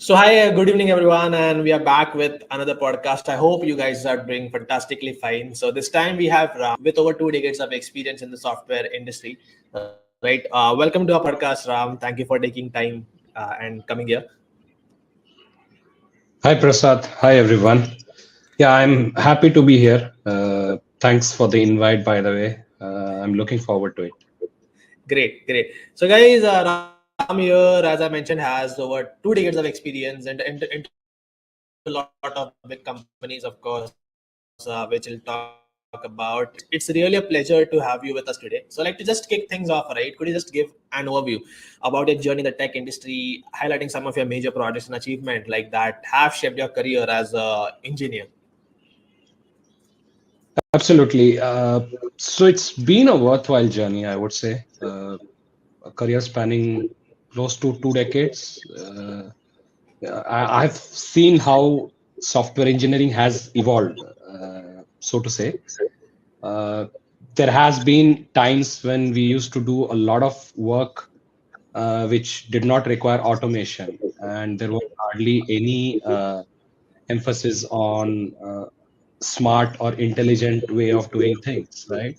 So hi, good evening everyone, and we are back with another podcast. I hope you guys are doing fantastically fine. So this time we have Ram with over 2 decades of experience in the software industry. Right. Welcome to our podcast, Ram. Thank you for taking time and coming here. Hi Prasad. Hi everyone. Yeah, I'm happy to be here. Thanks for the invite, by the way. I'm looking forward to it. Great. So guys, Ram here, as I mentioned, has over 2 decades of experience and into a lot of big companies, of course, which we'll talk about. It's really a pleasure to have you with us today. So I'd like to just kick things off, right? Could you just give an overview about your journey in the tech industry, highlighting some of your major projects and achievement like that have shaped your career as a engineer? Absolutely. So it's been a worthwhile journey, I would say. A career spanning close to 2 decades. I've seen how software engineering has evolved, so to say. Uh, there has been times when we used to do a lot of work which did not require automation, and there was hardly any emphasis on smart or intelligent way of doing things. Right?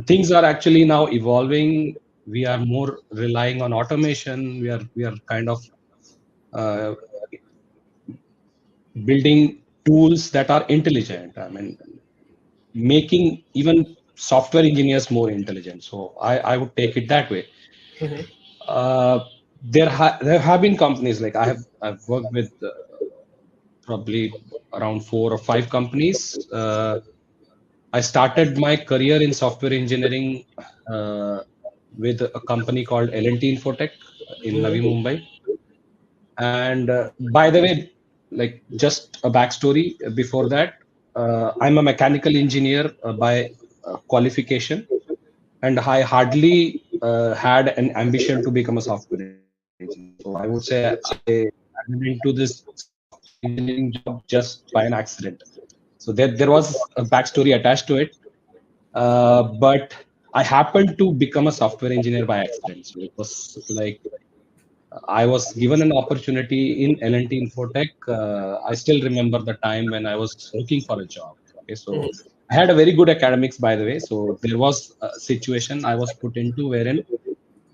Things are actually now evolving. We are more relying on automation. We are kind of uh, building tools that are intelligent. I mean, making even software engineers more intelligent. So I would take it that way. Uh, there have been companies like I've worked with probably around 4 or 5 companies. I started my career in software engineering uh, with a company called L&T Infotech in Navi Mumbai. And by the way, like just a backstory before that, I'm a mechanical engineer by qualification, and I hardly had an ambition to become a software engineer. So I would say I added into this software engineering job just by an accident. So there was a backstory attached to it, but I happened to become a software engineer by accident. So it was like I was given an opportunity in L&T Infotech. I still remember the time when I was looking for a job. Okay, so I had a very good academics, by the way. So there was a situation I was put into wherein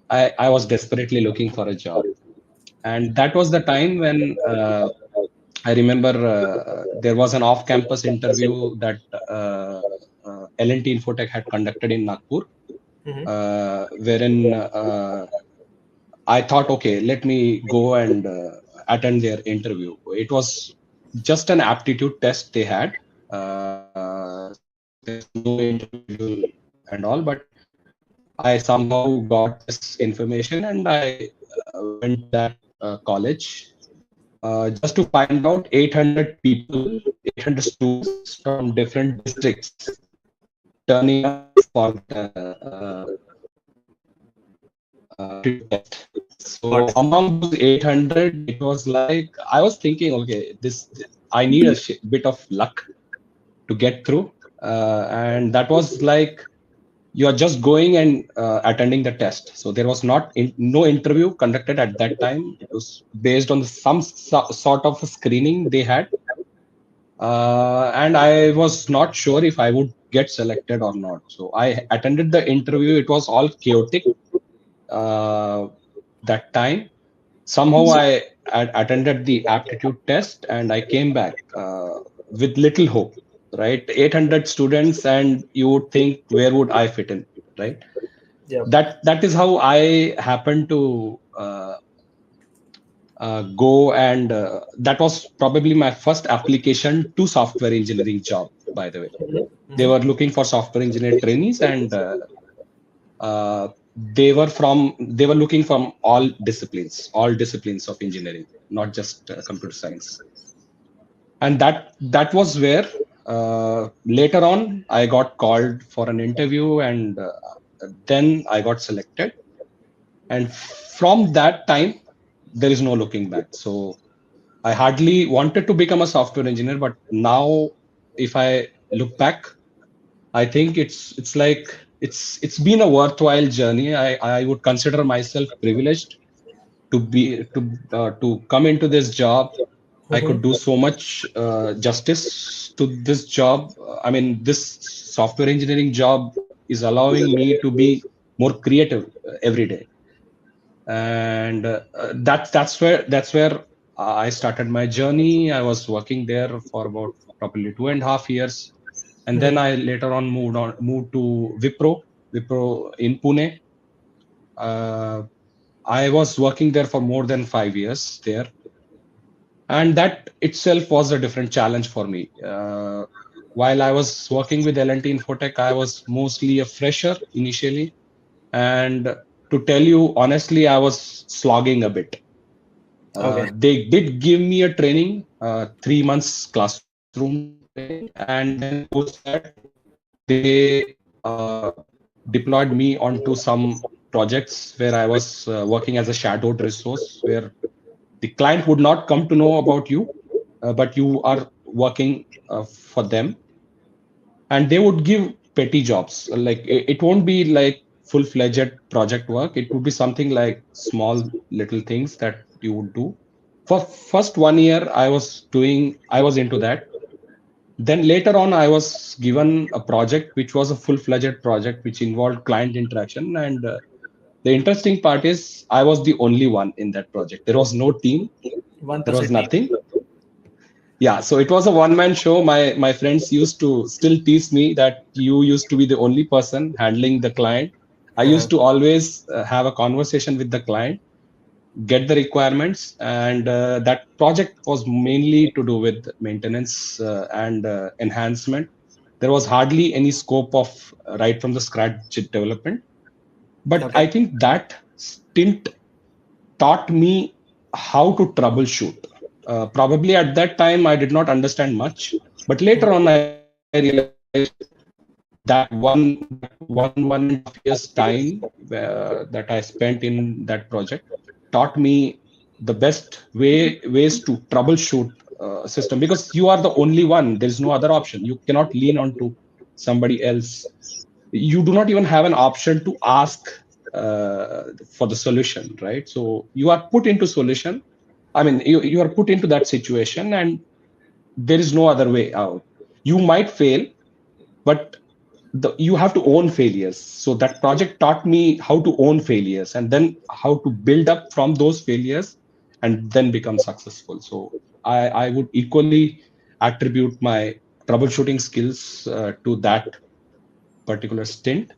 I was desperately looking for a job. And that was the time when I remember there was an off-campus interview that L&T Infotech had conducted in Nagpur, wherein I thought, okay, let me go and attend their interview. It was just an aptitude test they had. So there was no interview and all, but I somehow got this information and I went to that college just to find out 800 people, 800 students from different districts turning up for the aptitude test. So Got it. among those 800, it was like I was thinking, okay, this I need a bit of luck to get through, and that was like you are just going and attending the test. So there was no interview conducted at that time. It was based on some sort of a screening they had, and I was not sure if I would get selected or not. So I attended the interview. It was all chaotic uh, that time. Somehow I attended the aptitude test and I came back with little hope, right? 800 students, and you would think, where would I fit in, right? Yeah. That is how I happened to go, and that was probably my first application to software engineering job, by the way. They were looking for software engineer trainees, and uh, they were looking from all disciplines of engineering, not just computer science. And that was where later on I got called for an interview, and then I got selected. And from that time, there is no looking back. So I hardly wanted to become a software engineer, but now if I look back, I think it's like it's been a worthwhile journey. I would consider myself privileged to come into this job. I could do so much justice to this job. I mean, this software engineering job is allowing me to be more creative every day, and that's where I started my journey. I was working there for about probably 2.5 years, and then I later on moved to Wipro in Pune. Uh, I was working there for more than 5 years there, and that itself was a different challenge for me. While I was working with L&T Infotech, I was mostly a fresher initially, and to tell you honestly, I was slogging a bit. Okay. They did give me a training, 3 months classroom training, and then post that they deployed me onto some projects where I was working as a shadowed resource, where the client would not come to know about you, but you are working for them, and they would give petty jobs. Like it won't be like full-fledged project work. It would be something like small little things that you would do. For first 1 year, I was into that. Then later on, I was given a project which was a full-fledged project which involved client interaction. And the interesting part is I was the only one in that project. There was no team. There was 1% team. nothing. Yeah, so it was a one-man show. My friends used to still tease me that you used to be the only person handling the client. I used to always have a conversation with the client, get the requirements, and that project was mainly to do with maintenance and enhancement. There was hardly any scope of right from the scratch development, but I Okay. think that stint taught me how to troubleshoot. Probably at that time I did not understand much, but later on I realized that 1.5 years time that I spent in that project taught me the best ways to troubleshoot a system, because you are the only one. There's no other option. You cannot lean on to somebody else. You do not even have an option to ask for the solution, right? So you are put into solution. I mean, you are put into that situation, and there is no other way out. You might fail, but you have to own failures. So that project taught me how to own failures, and then how to build up from those failures and then become successful. So I would equally attribute my troubleshooting skills to that particular stint.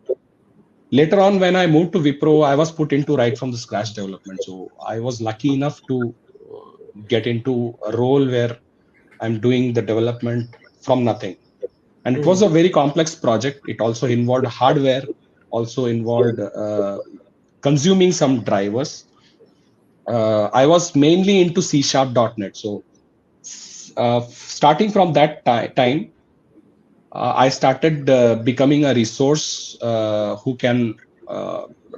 Later on, when I moved to Wipro, I was put into right from the scratch development. So I was lucky enough to get into a role where I'm doing the development from nothing. And it was a very complex project. It also involved hardware, also involved consuming some drivers. I was mainly into C#.NET. So starting from that time, I started becoming a resource who can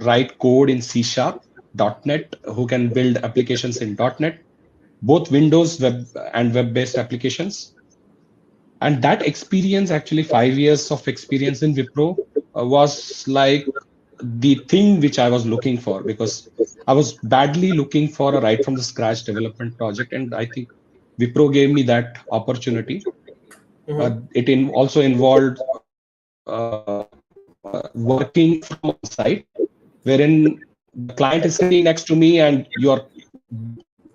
write code in C#.NET, who can build applications in .NET, both Windows web and web-based applications. And that experience, actually 5 years of experience in Wipro, was like the thing which I was looking for, because I was badly looking for a right from the scratch development project. And I think Wipro gave me that opportunity. Also involved working from on site, wherein the client is sitting next to me and you are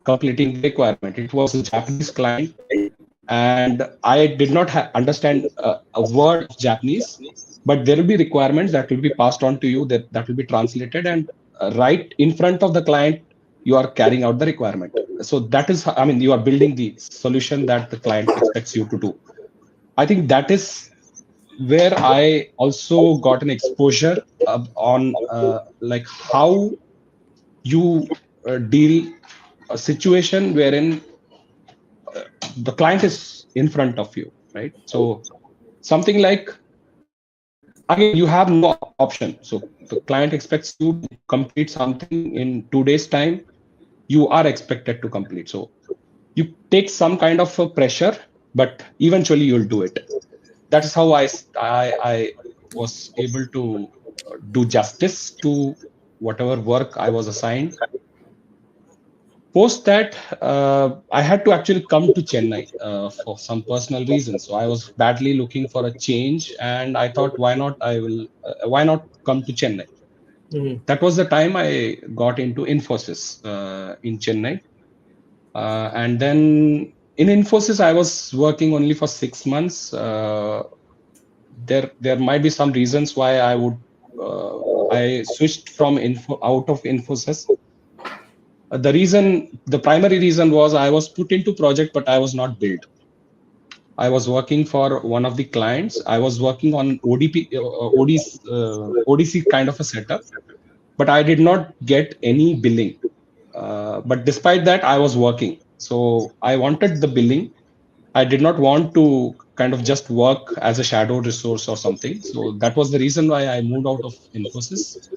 completing the requirement. It was a Japanese client, and I did not understand a word of Japanese, but there will be requirements that will be passed on to you, that will be translated, and right in front of the client, you are carrying out the requirement. So that is, I mean, you are building the solution that the client expects you to do. I think that is where I also got an exposure on like how you deal a situation wherein the client is in front of you, right? So something like, again, you have no option. So the client expects you to complete something in 2 days time. You are expected to complete. So you take some kind of a pressure, but eventually you'll do it. That is how I was able to do justice to whatever work I was assigned. Post that, I had to actually come to Chennai for some personal reasons. So I was badly looking for a change, and I thought, why not come to Chennai? Mm-hmm. That was the time I got into Infosys in Chennai. And then in Infosys, I was working only for 6 months. There might be some reasons why I switched from out of Infosys. The primary reason was I was put into project, but I was not billed. I was working for one of the clients. I was working on ODC kind of a setup, but I did not get any billing. But despite that, I was working. So I wanted the billing. I did not want to kind of just work as a shadow resource or something. So that was the reason why I moved out of Infosys.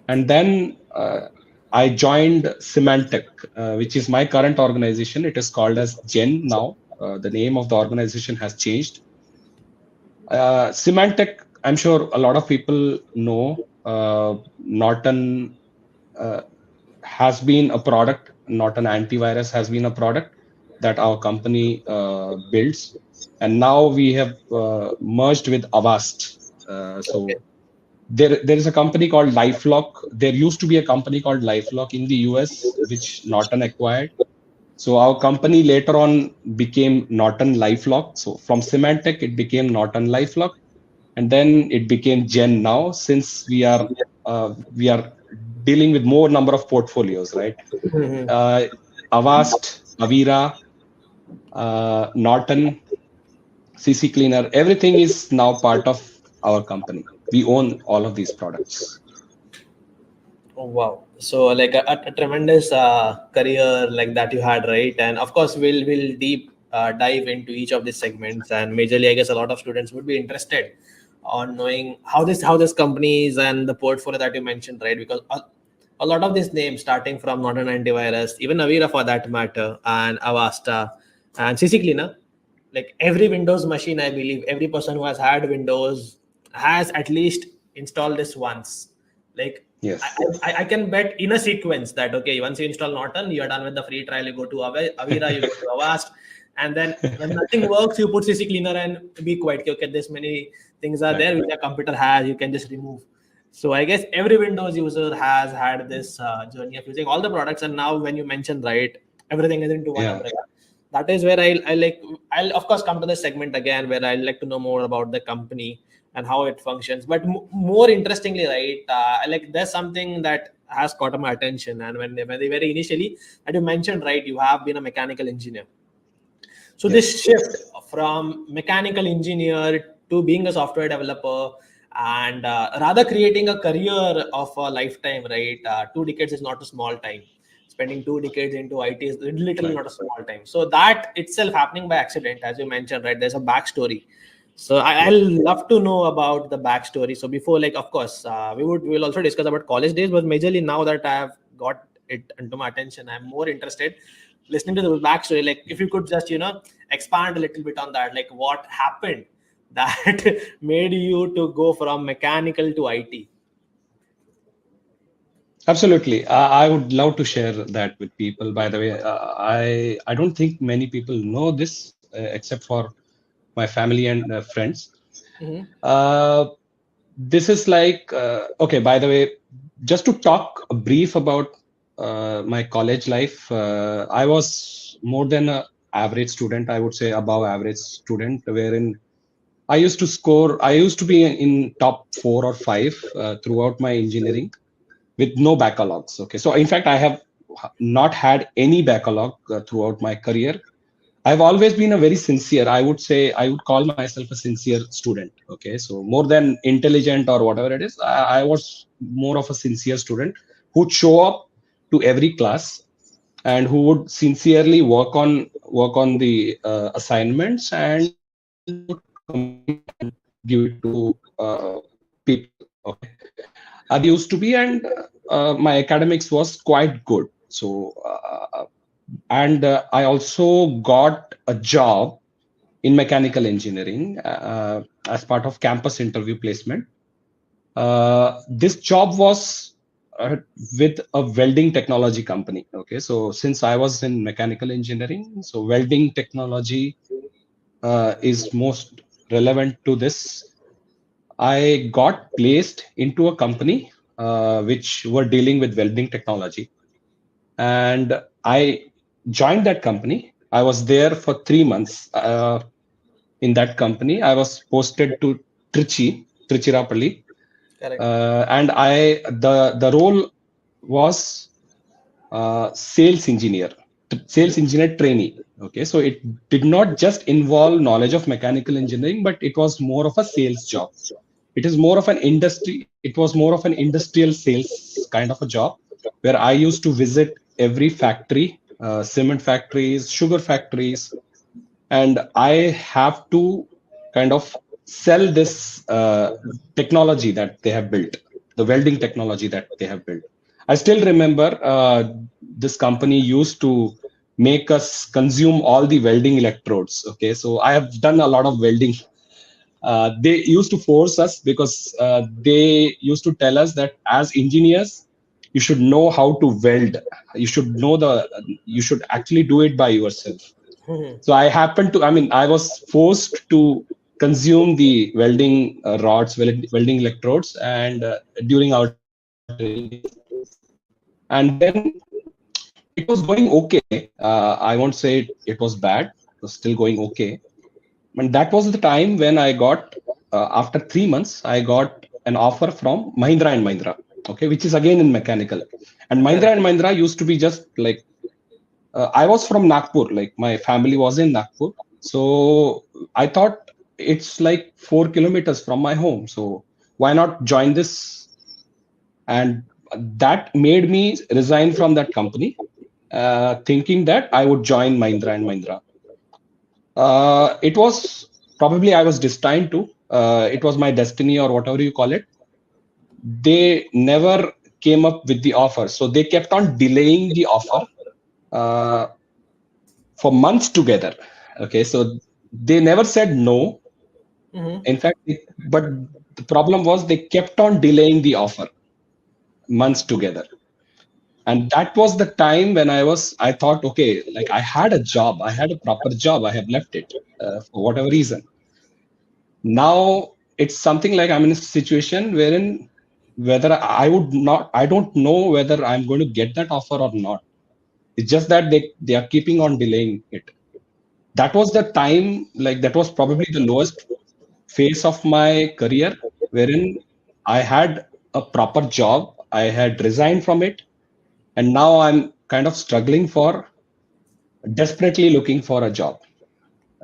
And then I joined Symantec, which is my current organization. It is called as Gen now. The name of the organization has changed. Symantec, I'm sure a lot of people know. Norton has been a product. Norton antivirus has been a product that our company builds. And now we have merged with Avast. So Okay. there is a company called LifeLock. There used to be a company called LifeLock in the US, which Norton acquired. So our company later on became Norton LifeLock. So from Symantec, it became Norton LifeLock, and then it became Gen now. Since we are dealing with more number of portfolios, right? Mm-hmm. Uh, Avast, Avira, Norton, CC Cleaner, everything is now part of our company. We own all of these products. Oh, wow. So like a tremendous career like that you had, right? And of course, we'll deep dive into each of these segments. And majorly, I guess a lot of students would be interested on knowing how this companies and the portfolio that you mentioned, right? Because a lot of these names, starting from Norton Antivirus, even Avira for that matter, and Avasta, and CC Cleaner, like every Windows machine, I believe every person who has had Windows has at least installed this once. Like I, Yes. I can bet in a sequence that okay, once you install Norton, you're done with the free trial. You go to Avira, you go to Avast, and then when nothing works, you put CC Cleaner and be quiet. Okay, this many things are Right. there which your computer has. You can just remove. So I guess every Windows user has had this journey of using all the products. And now when you mentioned right, everything is into one Yeah. umbrella. That is where I'll of course come to this segment again where I'd like to know more about the company and how it functions. But more interestingly, right, there's something that has caught my attention. And when they very initially that you mentioned, right, you have been a mechanical engineer. So this Yes. shift from mechanical engineer to being a software developer and rather creating a career of a lifetime, right? 2 decades is not a small time. Spending 2 decades into IT is literally Right. not a small time. So that itself happening by accident, as you mentioned, right? There's a backstory. So Yeah. I'll love to know about the backstory. So before, like, of course, we'll also discuss about college days, but majorly now that I've got it into my attention, I'm more interested listening to the backstory. Like, if you could just expand a little bit on that, like what happened that made you to go from mechanical to IT. Absolutely. I would love to share that with people. By the way, I don't think many people know this except for my family and friends. Mm-hmm. Uh, this is like okay. By the way, just to talk a brief about my college life, I was more than a average student. I would say above average student, wherein I used to score. I used to be in top 4 or 5 throughout my engineering with no backlogs. Okay, so in fact, I have not had any backlog throughout my career. I've always been a very sincere. I would say I would call myself a sincere student. Okay, so more than intelligent or whatever it is, I was more of a sincere student who'd show up to every class and who would sincerely work on the assignments and would complete it and give it to people. Okay, that used to be, and my academics was quite good. So and I also got a job in mechanical engineering as part of campus interview placement. This job was uh, with a welding technology company. Okay, so since I was in mechanical engineering, so welding technology is most relevant to this. I got placed into a company which were dealing with welding technology, and I joined that company. I was there for 3 months. In that company, I was posted to Trichirappalli, Correct. and the role was sales engineer, sales engineer trainee. Okay, so it did not just involve knowledge of mechanical engineering, but it was more of a sales job. It is more of an industry. It was more of an industrial sales kind of a job, where I used to visit every factory, cement factories, sugar factories, and I have to kind of sell this technology that they have built, the welding technology that they have built. I still remember this company used to make us consume all the welding electrodes. Okay, so I have done a lot of welding. They used to force us because they used to tell us that as engineers, you should know how to weld. You should know you should actually do it by yourself. So I happened to, I mean, I was forced to consume the welding rods, welding electrodes, and during our training days. And then it was going okay. I won't say it was bad. It was still going okay. And that was the time when I got, after 3 months, I got an offer from Mahindra and Mahindra, okay, which is again in mechanical. And Mahindra and Correct. Mahindra used to be just like, I was from Nagpur, like my family was in Nagpur. So I thought it's like 4 kilometers from my home. So why not join this? And that made me resign from that company, thinking that I would join Mahindra and Mahindra. It was probably I was destined to. It was my destiny or whatever you call it. They never came up with the offer. So they kept on delaying the offer. Uh, for months together. Okay, so they never said no. Mm-hmm. In fact, but the problem was they kept on delaying the offer months together. And that was the time when I thought, okay, like I had a job, I had a proper job, I have left it for whatever reason. Now it's something like I'm in a situation wherein whether I don't know whether I'm going to get that offer or not. It's just that they are keeping on delaying it. That was the time, like that was probably the lowest phase of my career, wherein I had a proper job, I had resigned from it, and now I'm kind of struggling for desperately looking for a job,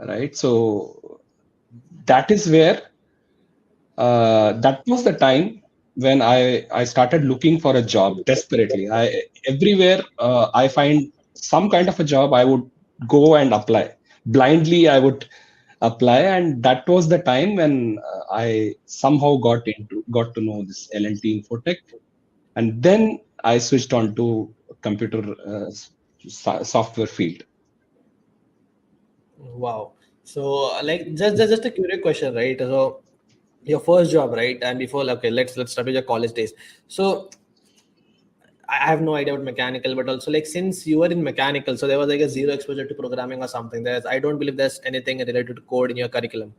right? So that is where that was the time when I started looking for a job desperately. I everywhere I find some kind of a job, I would go and apply blindly. I would apply, and that was the time when I somehow got to know this L&T Infotech, and then I switched on to computer software field. Wow. So, like, just a curious question, right? So, your first job, right? And before, okay, let's start with your college days. So, I have no idea about mechanical, but also like since you were in mechanical, so there was like a zero exposure to programming or something. I don't believe there's anything related to code in your curriculum.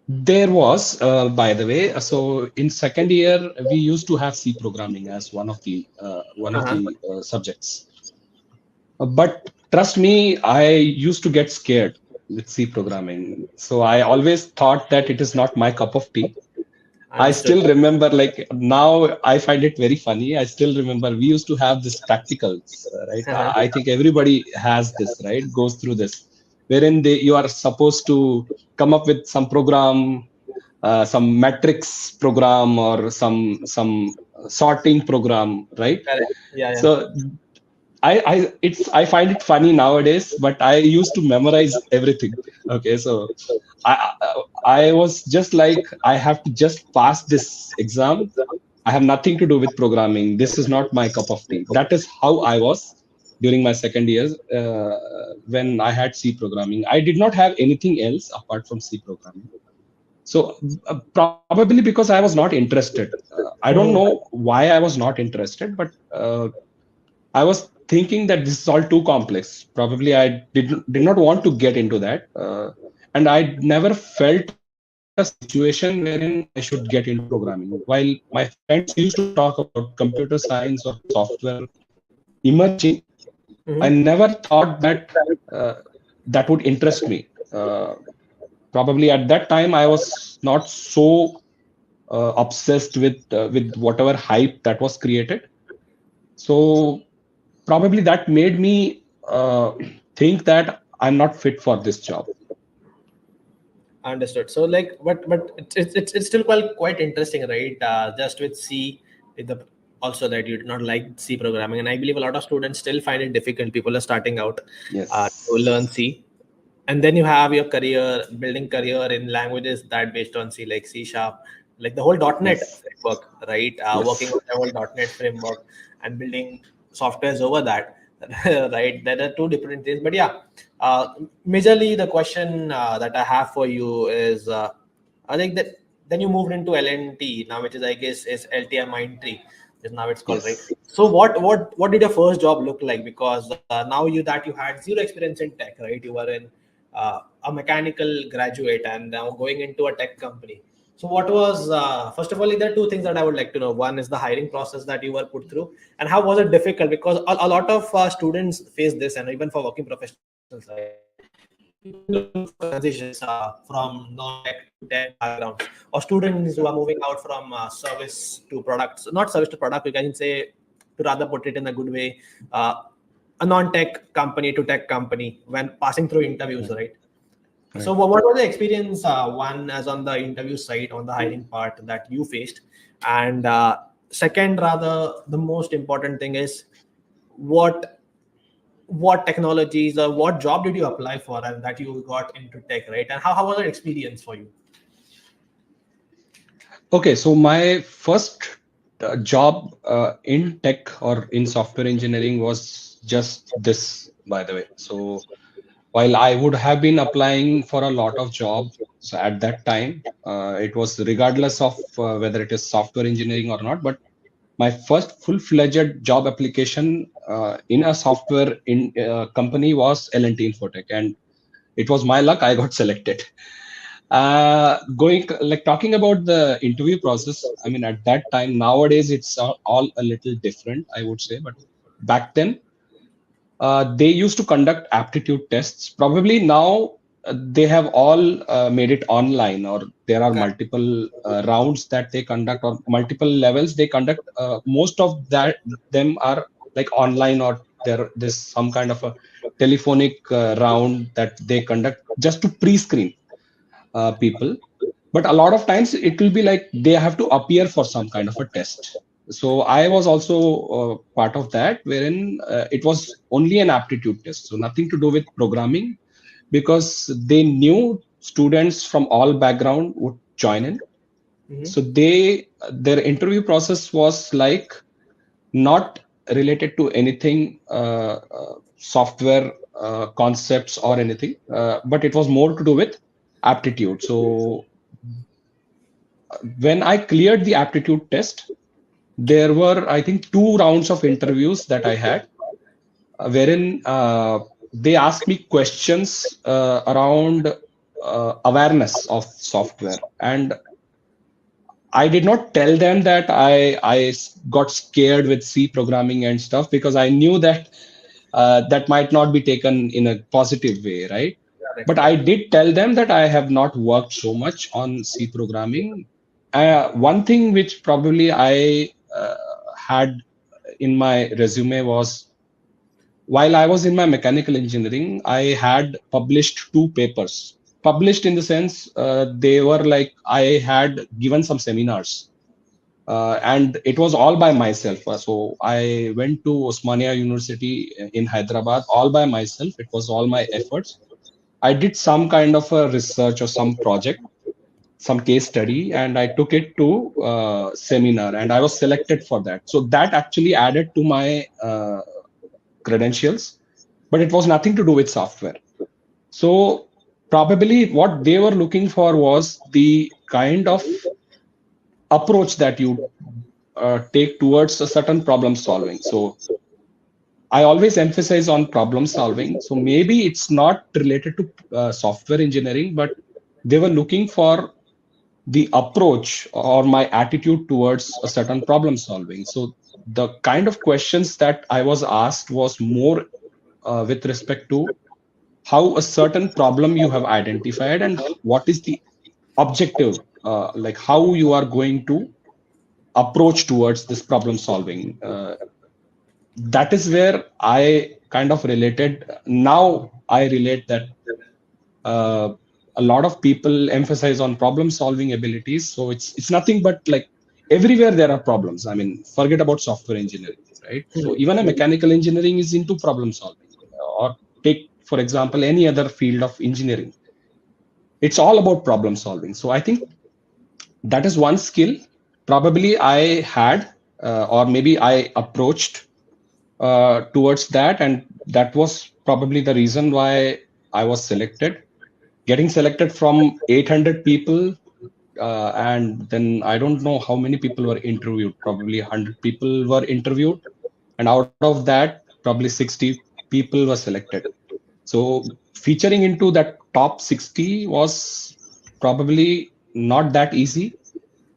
There was, by the way, so in second year we used to have C programming as one of Uh-huh. the subjects. But trust me, I used to get scared with C programming. So I always thought that it is not my cup of tea. I Understood. still remember, like now I find it very funny. I still remember we used to have this practicals, right? Uh-huh. I think everybody has this, right? Goes through this, wherein you are supposed to come up with some program, some metrics program, or some sorting program, right? Correct. Yeah, yeah. So I find it funny nowadays, but I used to memorize everything. Okay, so I was just like, I have to just pass this exam. I have nothing to do with programming. This is not my cup of tea. That is how I was during my second years when I had C programming. I did not have anything else apart from C programming. So probably because I was not interested. I don't know why I was not interested, but I was thinking that this is all too complex. Probably I did not want to get into that, and I never felt a situation wherein I should get into programming. While my friends used to talk about computer science or software emerging, I never thought that uh, that would interest me. Probably at that time I was not so obsessed with whatever hype that was created. So probably that made me think that I'm not fit for this job. Understood. So like, but it's still quite interesting, right? Just with C, with the also that you did not like C programming, and I believe a lot of students still find it difficult. People are starting out to learn Yes. C, and then you have your career building career in languages that based on C, like C sharp, like the whole .NET Yes. framework, right? Working Yes. on the whole .NET framework and building softwares over that, right? There are two different things, but yeah, majorly the question that I have for you is, I think that then you moved into LNT now, which is I guess is LTI Mindtree, is now it's called, right? Yes. So what did your first job look like? Because now you had zero experience in tech, right? You were in a mechanical graduate and now going into a tech company. So what was first of all, there are two things that I would like to know. One is the hiring process that you were put through, and how was it difficult? Because a lot of students face this, and even for working professionals, right? People looking for transitions from non-tech to tech backgrounds, or students who are moving out from service to products, not service to product. You can say, to rather put it in a good way, a non-tech company to tech company when passing through interviews, Right. right? So Right. what was the experience, one as on the interview side, on the hiring part that you faced, and second, rather the most important thing is what technologies or what job did you apply for and that you got into tech, right? And how was the experience for you? Okay, so my first job in tech or in software engineering was just this, by the way. So while I would have been applying for a lot of jobs at that time, it was regardless of whether it is software engineering or not. But my first full-fledged job application in a software in company was L&T Infotech, and it was my luck I got selected. Going like talking about the interview process, I mean at that time, nowadays it's all a little different, I would say, but back then they used to conduct aptitude tests. Probably now they have all made it online, or there are Correct. multiple rounds that they conduct, or multiple levels they conduct. Most of that them are like online, or there's some kind of a telephonic round that they conduct just to pre-screen people. But a lot of times it will be like they have to appear for some kind of a test. So I was also part of that, wherein it was only an aptitude test, so nothing to do with programming, because they knew students from all background would join in. Mm-hmm. So their interview process was like not related to anything software concepts or anything, but it was more to do with aptitude. So when I cleared the aptitude test, there were, I think, 2 rounds of interviews that I had, wherein they asked me questions around awareness of software. And I did not tell them that I got scared with C programming and stuff, because I knew that that might not be taken in a positive way, right? Correct, But I correct. did tell them that I have not worked so much on C programming. One thing which probably I had in my resume was, while I was in my mechanical engineering, I had published 2 papers. Published in the sense, they were like I had given some seminars, and it was all by myself. So I went to Osmania University in Hyderabad all by myself. It was all my efforts. I did some kind of a research or some project, some case study, and I took it to seminar, and I was selected for that. So that actually added to my credentials, but it was nothing to do with software. So probably what they were looking for was the kind of approach that you take towards a certain problem solving. So I always emphasize on problem solving. So maybe it's not related to software engineering, but they were looking for the approach or my attitude towards a certain problem solving. So the kind of questions that I was asked was more with respect to how a certain problem you have identified and what is the objective, like how you are going to approach towards this problem solving. That is where I kind of related. Now I relate that uh, a lot of people emphasize on problem solving abilities. So it's nothing but like everywhere there are problems. I mean, forget about software engineering, right? So even a mechanical engineering is into problem solving. Or take, for example, any other field of engineering. It's all about problem solving. So I think that is one skill probably I had, or maybe I approached towards that, and that was probably the reason why I was selected. Getting selected from 800 people, and then I don't know how many people were interviewed. Probably 100 people were interviewed, and out of that, probably 60 people were selected. So featuring into that top 60 was probably not that easy,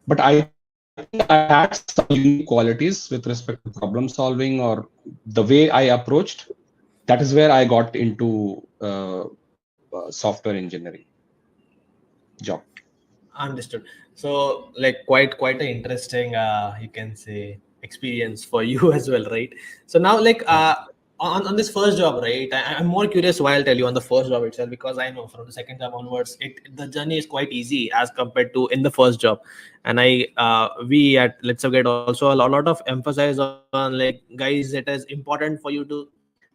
but I think I had some unique qualities with respect to problem solving or the way I approached. That is where I got into software engineering job. Understood. So, like, quite an interesting, you can say, experience for you as well, right? So now, like, Yeah. on this first job, right? I'm more curious why I'll tell you on the first job itself, because I know from the second job onwards, the journey is quite easy as compared to in the first job. And we at Let's Upgrade also a lot of emphasize on, like, guys, it is important for you to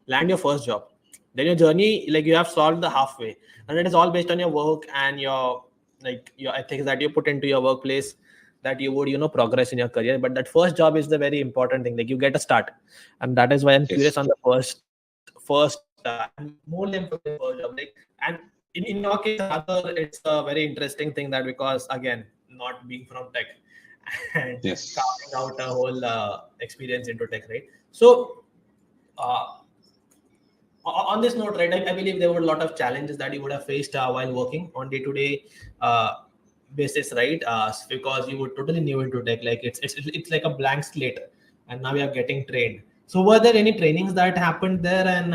land your first job. Then your journey, like, you have solved the halfway, and it is all based on your work and your, like, your ethics that you put into your workplace, that you would, progress in your career. But that first job is the very important thing, like, you get a start. And that is why I'm Yes. curious on the first and more emphasis on first job, like. And in your case rather, it's a very interesting thing, that because again, not being from tech and carving Yes. out a whole experience into tech, right? So uh, on this note, right, I believe there were a lot of challenges that you would have faced while working on day-to-day basis, right? Because you were totally new into tech, like it's like a blank slate, and now we are getting trained. So were there any trainings that happened there, and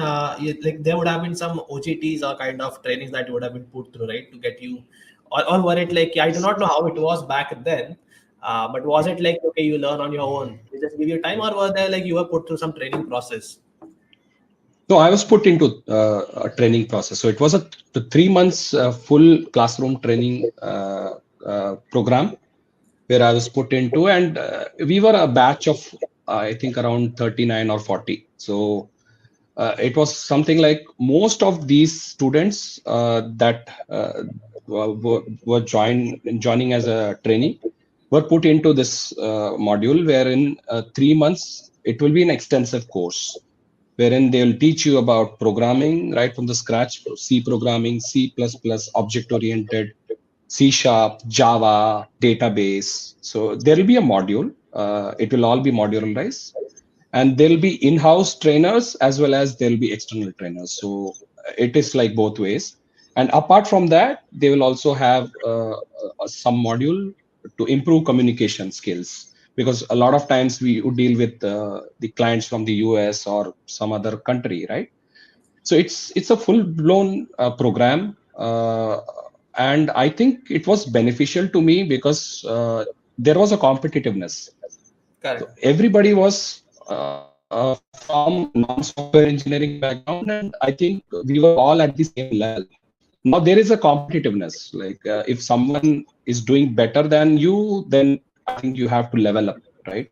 like there would have been some OGTs or kind of trainings that you would have been put through, right, to get you, or were it like, I do not know how it was back then, but was it like, okay, you learn on your own, they just give you time, or were there like you were put through some training process? No, I was put into a training process. So it was a 3 months full classroom training program where I was put into, and we were a batch of I think around 39 or 40. So it was something like most of these students that were joining as a trainee were put into this module, wherein 3 months it will be an extensive course wherein they'll teach you about programming right from the scratch, C programming, C++, object oriented, C sharp, Java, database. So there will be a module. It will all be modularized, and there'll be in-house trainers as well as there'll be external trainers. So it is like both ways. And apart from that, they will also have some module to improve communication skills, because a lot of times we would deal with the clients from the US or some other country, right? So it's a full blown program, and I think it was beneficial to me because there was a competitiveness. So Correct. everybody was from non-software engineering background, and I think we were all at the same level. Now there is a competitiveness. Like if someone is doing better than you, then I think you have to level up, right?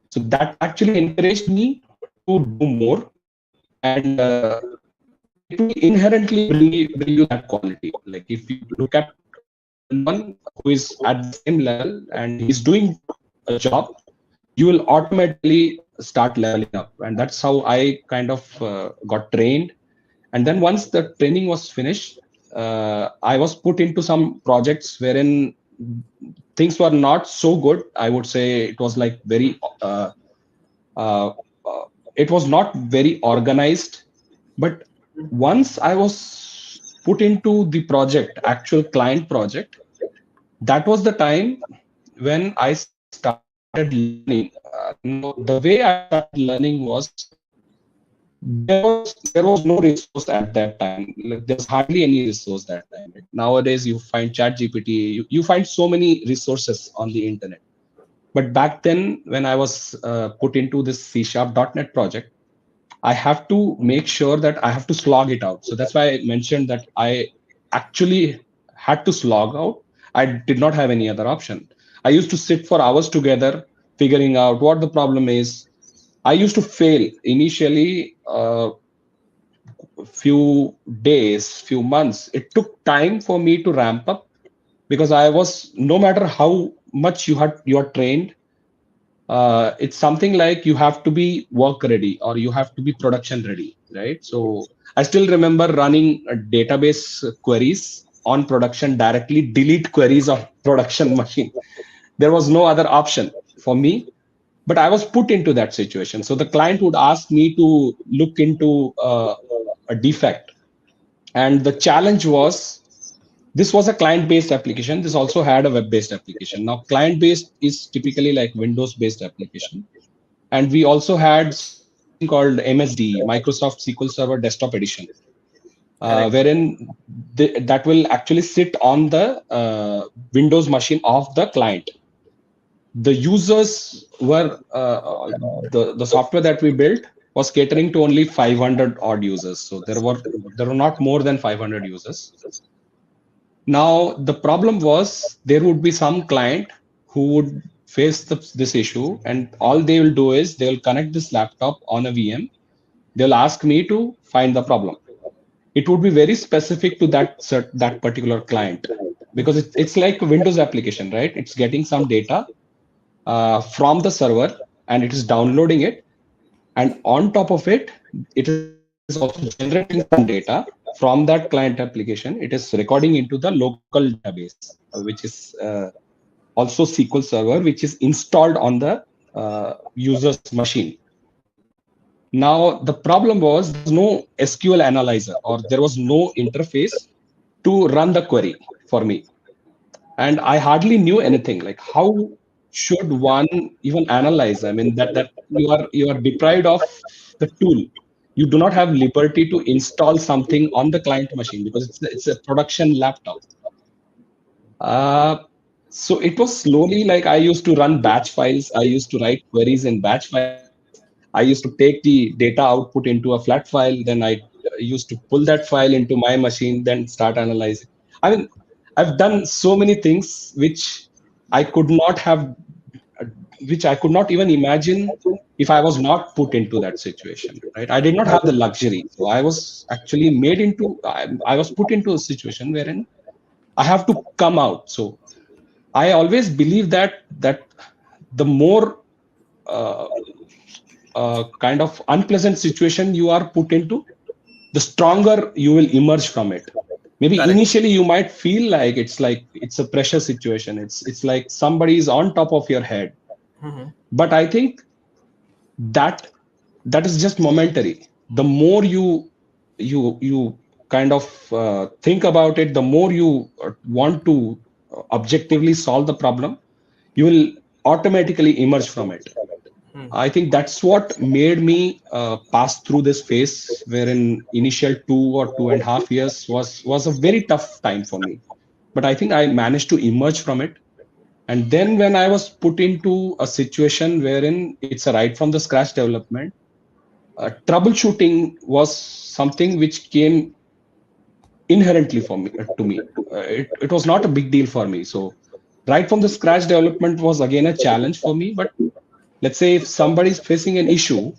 So that actually encouraged me to do more, and it will inherently bring you that quality. Like if you look at someone who is at the same level and he's doing a job, you will automatically start leveling up, and that's how I kind of got trained. And then once the training was finished, I was put into some projects wherein things were not so good. I would say it was like very, uh, it was not very organized. But once I was put into the project, actual client project, that was the time when I started learning. Now, the way I started learning was there was no resource at that time. Like, there was hardly any resource that time. Right? Nowadays, you find ChatGPT, you find so many resources on the internet. But back then, when I was put into this C#.NET project, I have to make sure that I have to slog it out. So that's why I mentioned that I actually had to slog out. I did not have any other option. I used to sit for hours together figuring out what the problem is. I used to fail initially. Few days, few months. It took time for me to ramp up because I was, no matter how much you are trained, it's something like you have to be work ready or you have to be production ready, right? So I still remember running database queries on production directly, delete queries on production machine. There was no other option for me, but I was put into that situation. So the client would ask me to look into a defect, and the challenge was, this was a client-based application. This also had a web-based application. Now, client-based is typically like Windows-based application. And we also had something called MSD, Microsoft SQL Server Desktop Edition, Correct. wherein that will actually sit on the Windows machine of the client. The users were, the software that we built was catering to only 500 odd users. So there were not more than 500 users. Now, the problem was there would be some client who would face this issue, and all they will do is they'll connect this laptop on a VM. They'll ask me to find the problem. It would be very specific to that particular client because it's like a Windows application, right? It's getting some data from the server and it is downloading it. And on top of it, it is also generating some data from that client application. It is recording into the local database, which is also SQL Server, which is installed on the user's machine. Now, the problem was there was no SQL analyzer or there was no interface to run the query for me. And I hardly knew anything. Like, how should one even analyze? I mean, that you are deprived of the tool. You do not have liberty to install something on the client machine because it's a production laptop. Uh, so it was slowly like I used to run batch files. I used to write queries in batch files. I used to take the data output into a flat file. Then I used to pull that file into my machine, then start analyzing. I mean, I've done so many things I could not have, which I could not even imagine if I was not put into that situation, right? I did not have the luxury. So I was actually I was put into a situation wherein I have to come out. So I always believe that the more uh, kind of unpleasant situation you are put into, the stronger you will emerge from it. Maybe Correct. initially you might feel like it's a pressure situation. It's like somebody is on top of your head. Mhm. But I think that that is just momentary. The more you kind of think about it, the more you want to objectively solve the problem, you will automatically emerge from it. Mhm. I think that's what made me pass through this phase, wherein initial 2 or 2.5 years was a very tough time for me. But I think I managed to emerge from it. And then when I was put into a situation wherein it's a right from the scratch development, troubleshooting was something which came inherently for me to me. It was not a big deal for me. So right from the scratch development was again a challenge for me. But let's say if somebody is facing an issue,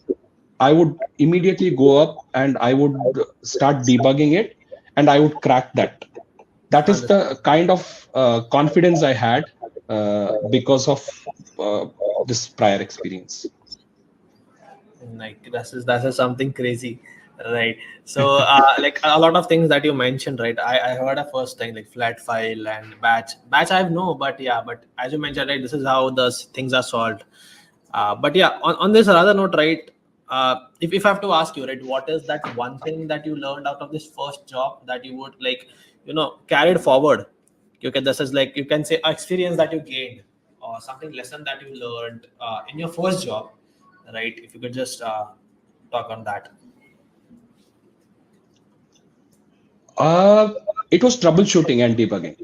I would immediately go up and I would start debugging it and I would crack that. That is Understood. the kind of confidence I had because of this prior experience. Like, that's is something crazy. Right. So, like a lot of things that you mentioned, right? I heard a first thing like flat file and batch. Batch I know, but yeah, but as you mentioned, right, this is how the things are solved. But yeah, on this rather note, right? If I have to ask you, right, what is that one thing that you learned out of this first job that you would like, carried forward? You can this is like you can say experience that you gained or something lesson that you learned in your first job, right? If you could just talk on that. Uh, it was troubleshooting and debugging,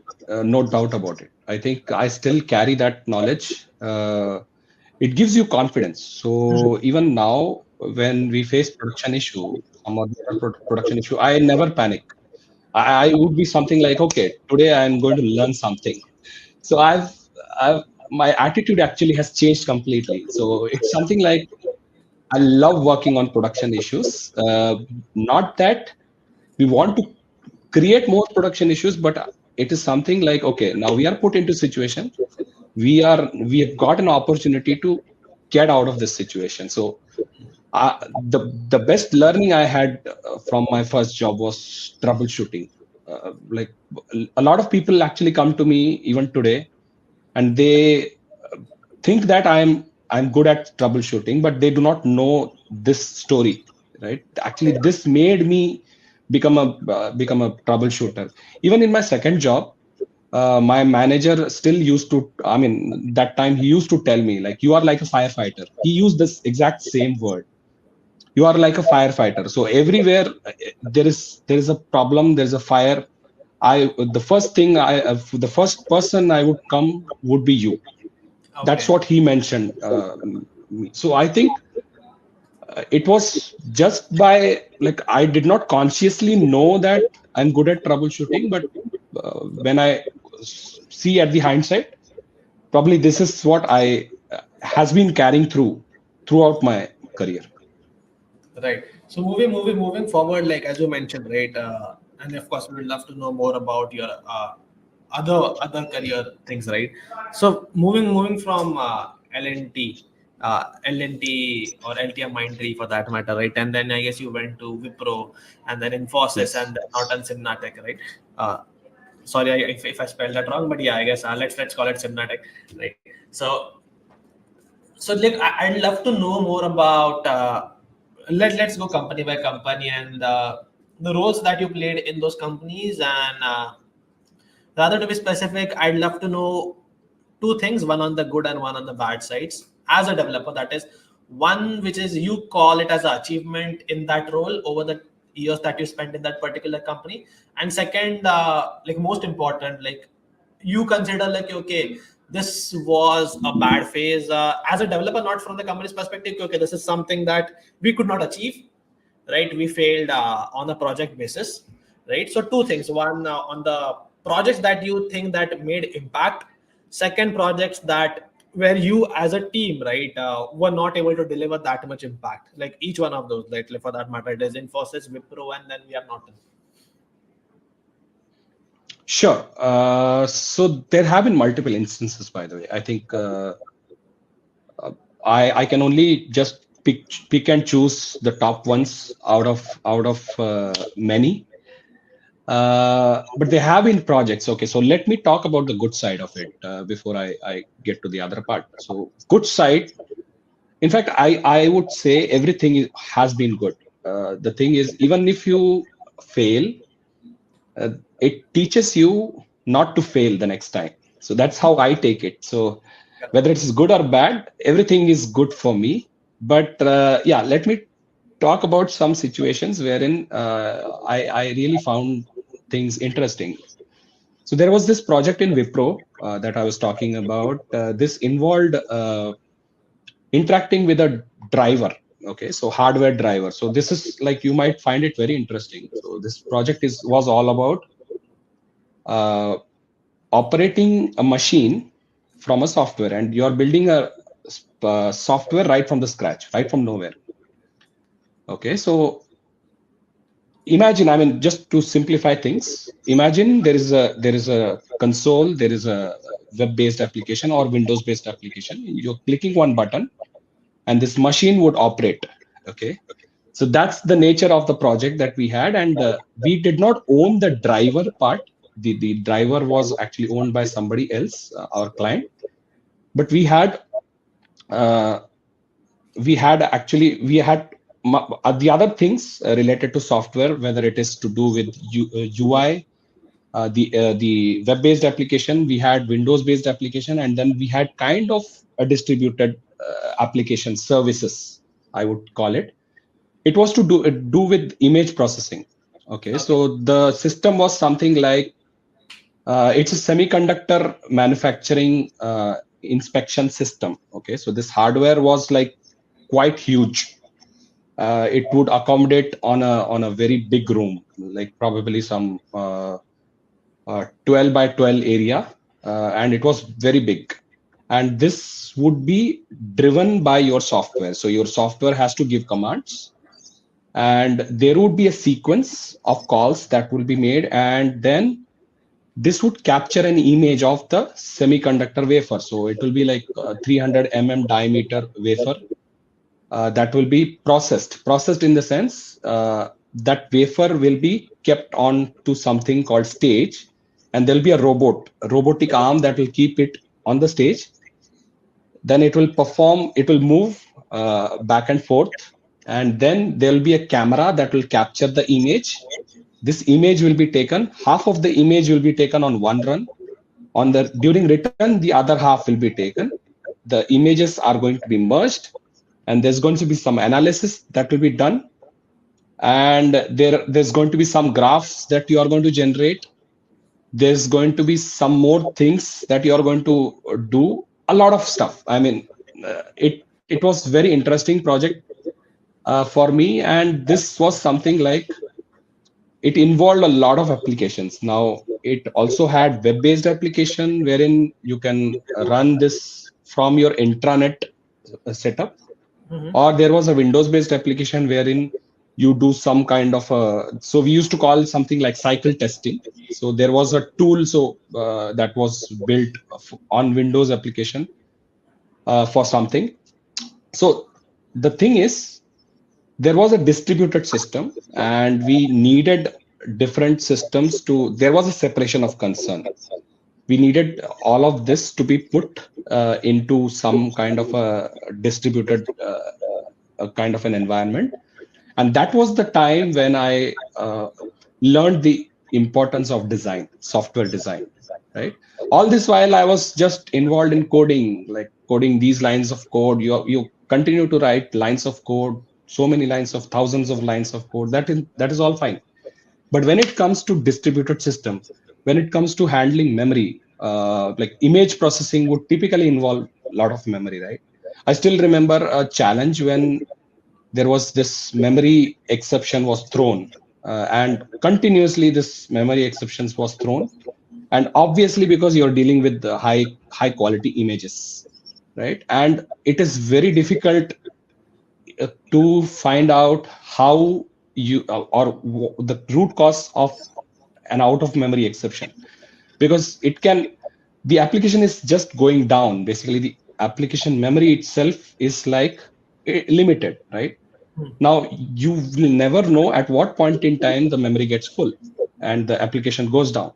no doubt about it. I think I still carry that knowledge. It gives you confidence. So even now, when we face production issue, some other production issue, I never panic. I would be something like, okay, today I'm going to learn something. So I've, my attitude actually has changed completely. So it's something like I love working on production issues. Not that we want to create more production issues, but it is something like, okay, now we are put into situation. We have got an opportunity to get out of this situation. So the best learning I had from my first job was troubleshooting. Like a lot of people actually come to me even today, and they think that I'm good at troubleshooting, but they do not know this story, right? Actually, this made me become a troubleshooter. Even in my second job, my manager still used to, I mean, that time he used to tell me, like, you are like a firefighter. He used this exact same word. You are like a firefighter. So everywhere there is a problem, there's a fire. The first thing the first person I would come would be you. That's Okay. what he mentioned. So I think it was just by, like, I did not consciously know that I'm good at troubleshooting, but when I see at the hindsight, probably this is what I has been carrying throughout my career. Right. So moving forward, like as you mentioned, right, and of course we would love to know more about your other career things, right? So moving from LNT or LTM Mindtree for that matter, right? And then I guess you went to Wipro and then Infosys Yes. and then Norton Simnatech, right? Uh, Sorry if I spelled that wrong, but yeah, I guess let's call it Simnatech, right? So like I'd love to know more about let's go company by company and the roles that you played in those companies and rather to be specific, I'd love to know two things, one on the good and one on the bad sides as a developer. That is one which is you call it as an achievement in that role over the years that you spent in that particular company, and second, like most important, like you consider like okay, this was a bad phase as a developer, not from the company's perspective. Okay, this is something that we could not achieve, right? We failed on a project basis, right? So two things: one on the projects that you think that made impact; second, projects that where you as a team, right, were not able to deliver that much impact. Like each one of those, like for that matter, it is Infosys, Wipro, and then we are not. Sure. So there have been multiple instances, by the way. I think I can only just pick and choose the top ones out of many. But they have been projects. Okay, so let me talk about the good side of it before I get to the other part. So good side. In fact, I would say everything has been good. The thing is, even if you fail, uh, it teaches you not to fail the next time. So that's how I take it. So whether it's good or bad, everything is good for me. But yeah, let me talk about some situations wherein I really found things interesting. So there was this project in Wipro that I was talking about. This involved interacting with a driver. Okay, so hardware driver. So this is like, you might find it very interesting. So this project was all about uh, operating a machine from a software, and you're building a software right from the scratch, right from nowhere. Okay, so imagine, I mean, just to simplify things, imagine there is a console, there is a web based application or windows based application. You're clicking one button and this machine would operate. Okay, So that's the nature of the project that we had, and we did not own the driver part. The driver was actually owned by somebody else, our client. But uh, we had the other things related to software, whether it is to do with UI, the web-based application. We had Windows-based application, and then we had kind of a distributed application services, I would call it. It was to do with image processing. Okay, Okay. so the system was something like it's a semiconductor manufacturing inspection system. Okay, so this hardware was like quite huge. It would accommodate on a very big room, like probably some 12 by 12 area, and it was very big. And this would be driven by your software. So your software has to give commands, and there would be a sequence of calls that will be made, and then this would capture an image of the semiconductor wafer. So it will be like 300 diameter wafer that will be processed in the sense that wafer will be kept on to something called stage, and there'll be a robotic arm that will keep it on the stage. Then it will move back and forth, and then there'll be a camera that will capture the image. This image will be taken, half of the image will be taken on one run. During return, the other half will be taken. The images are going to be merged, and there's going to be some analysis that will be done, and there's going to be some graphs that you are going to generate. There's going to be some more things that you are going to do, a lot of stuff. I mean, it was very interesting project for me, and this was something like, it involved a lot of applications. Now, it also had web-based application wherein you can run this from your intranet setup, Mm-hmm. or there was a Windows-based application wherein you do some kind of so we used to call something like cycle testing. So there was a tool that was built on Windows application for something. So the thing is, there was a distributed system, and we needed different systems there was a separation of concern. We needed all of this to be put into some kind of a distributed a kind of an environment. And that was the time when I learned the importance of design, software design, right? All this while I was just involved in coding, like coding these lines of code. You continue to write lines of code, so many lines of thousands of lines of code. That is all fine. But when it comes to distributed system, when it comes to handling memory, like image processing would typically involve a lot of memory, right? I still remember a challenge when there was this memory exception was thrown, and continuously this memory exceptions was thrown, and obviously because you're dealing with the high quality images, right? And it is very difficult to find out how the root cause of an out of memory exception, because the application is just going down. Basically, the application memory itself is like limited, right? Now, you will never know at what point in time the memory gets full and the application goes down.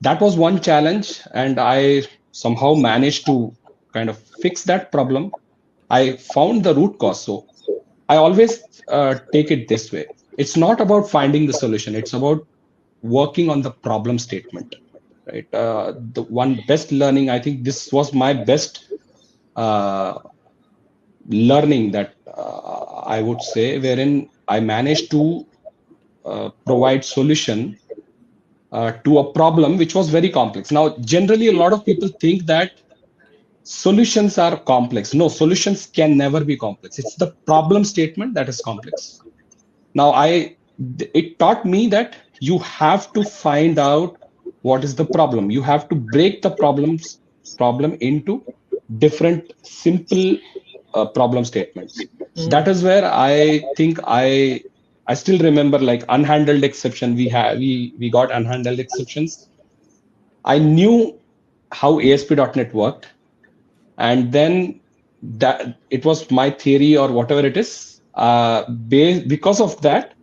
That was one challenge, and I somehow managed to kind of fix that problem. I found the root cause. So I always take it this way. It's not about finding the solution. It's about working on the problem statement, right? The one best learning, I think this was my best uh, learning that I would say, wherein I managed to provide solution to a problem which was very complex. Now, generally, a lot of people think that solutions are complex. No, solutions can never be complex. It's the problem statement that is complex. Now, it taught me that you have to find out what is the problem. You have to break the problem into different simple problem statements. That is where I think I still remember, like, unhandled exception. We got unhandled exceptions. I knew how ASP.NET worked, and then that it was my theory or whatever it is. Because of that,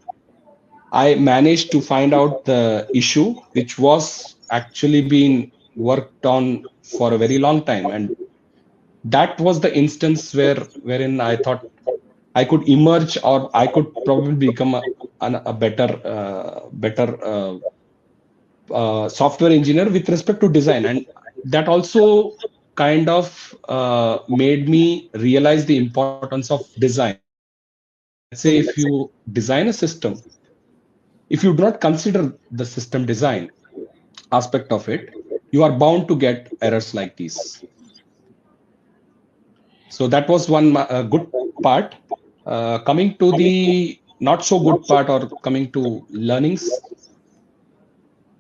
I managed to find out the issue, which was actually being worked on for a very long time, and that was the instance wherein I thought I could emerge, or I could probably become a better software engineer with respect to design. And that also kind of made me realize the importance of design. Let's say if you design a system, if you do not consider the system design aspect of it, you are bound to get errors like these. So that was one good part. Coming to the not so good part, or coming to learnings,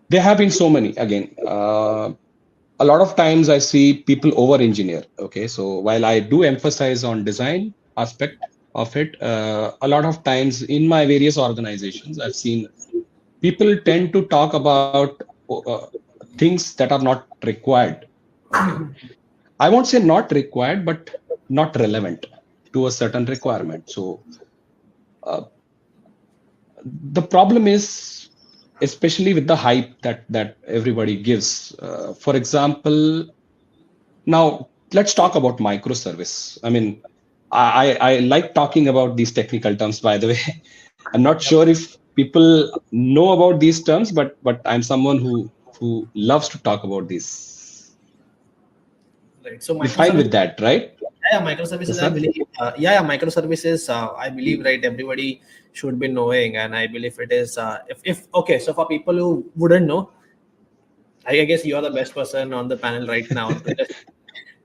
there have been so many. Again, a lot of times I see people over engineer. Okay, so while I do emphasize on design aspect of it, a lot of times in my various organizations, I've seen people tend to talk about things that are not required. Okay, I won't say not required, but not relevant to a certain requirement. So uh, the problem is, especially with the hype that everybody gives. For example, now let's talk about microservice. I mean, I like talking about these technical terms. By the way, I'm not sure if people know about these terms, but I'm someone who loves to talk about these. Right. So You fine with microservices, that, right? yeah, microservices, I Prasad? believe, microservices, I believe, right, everybody should be knowing, and I believe it is, if okay, so for people who wouldn't know, I guess you are the best person on the panel right now to just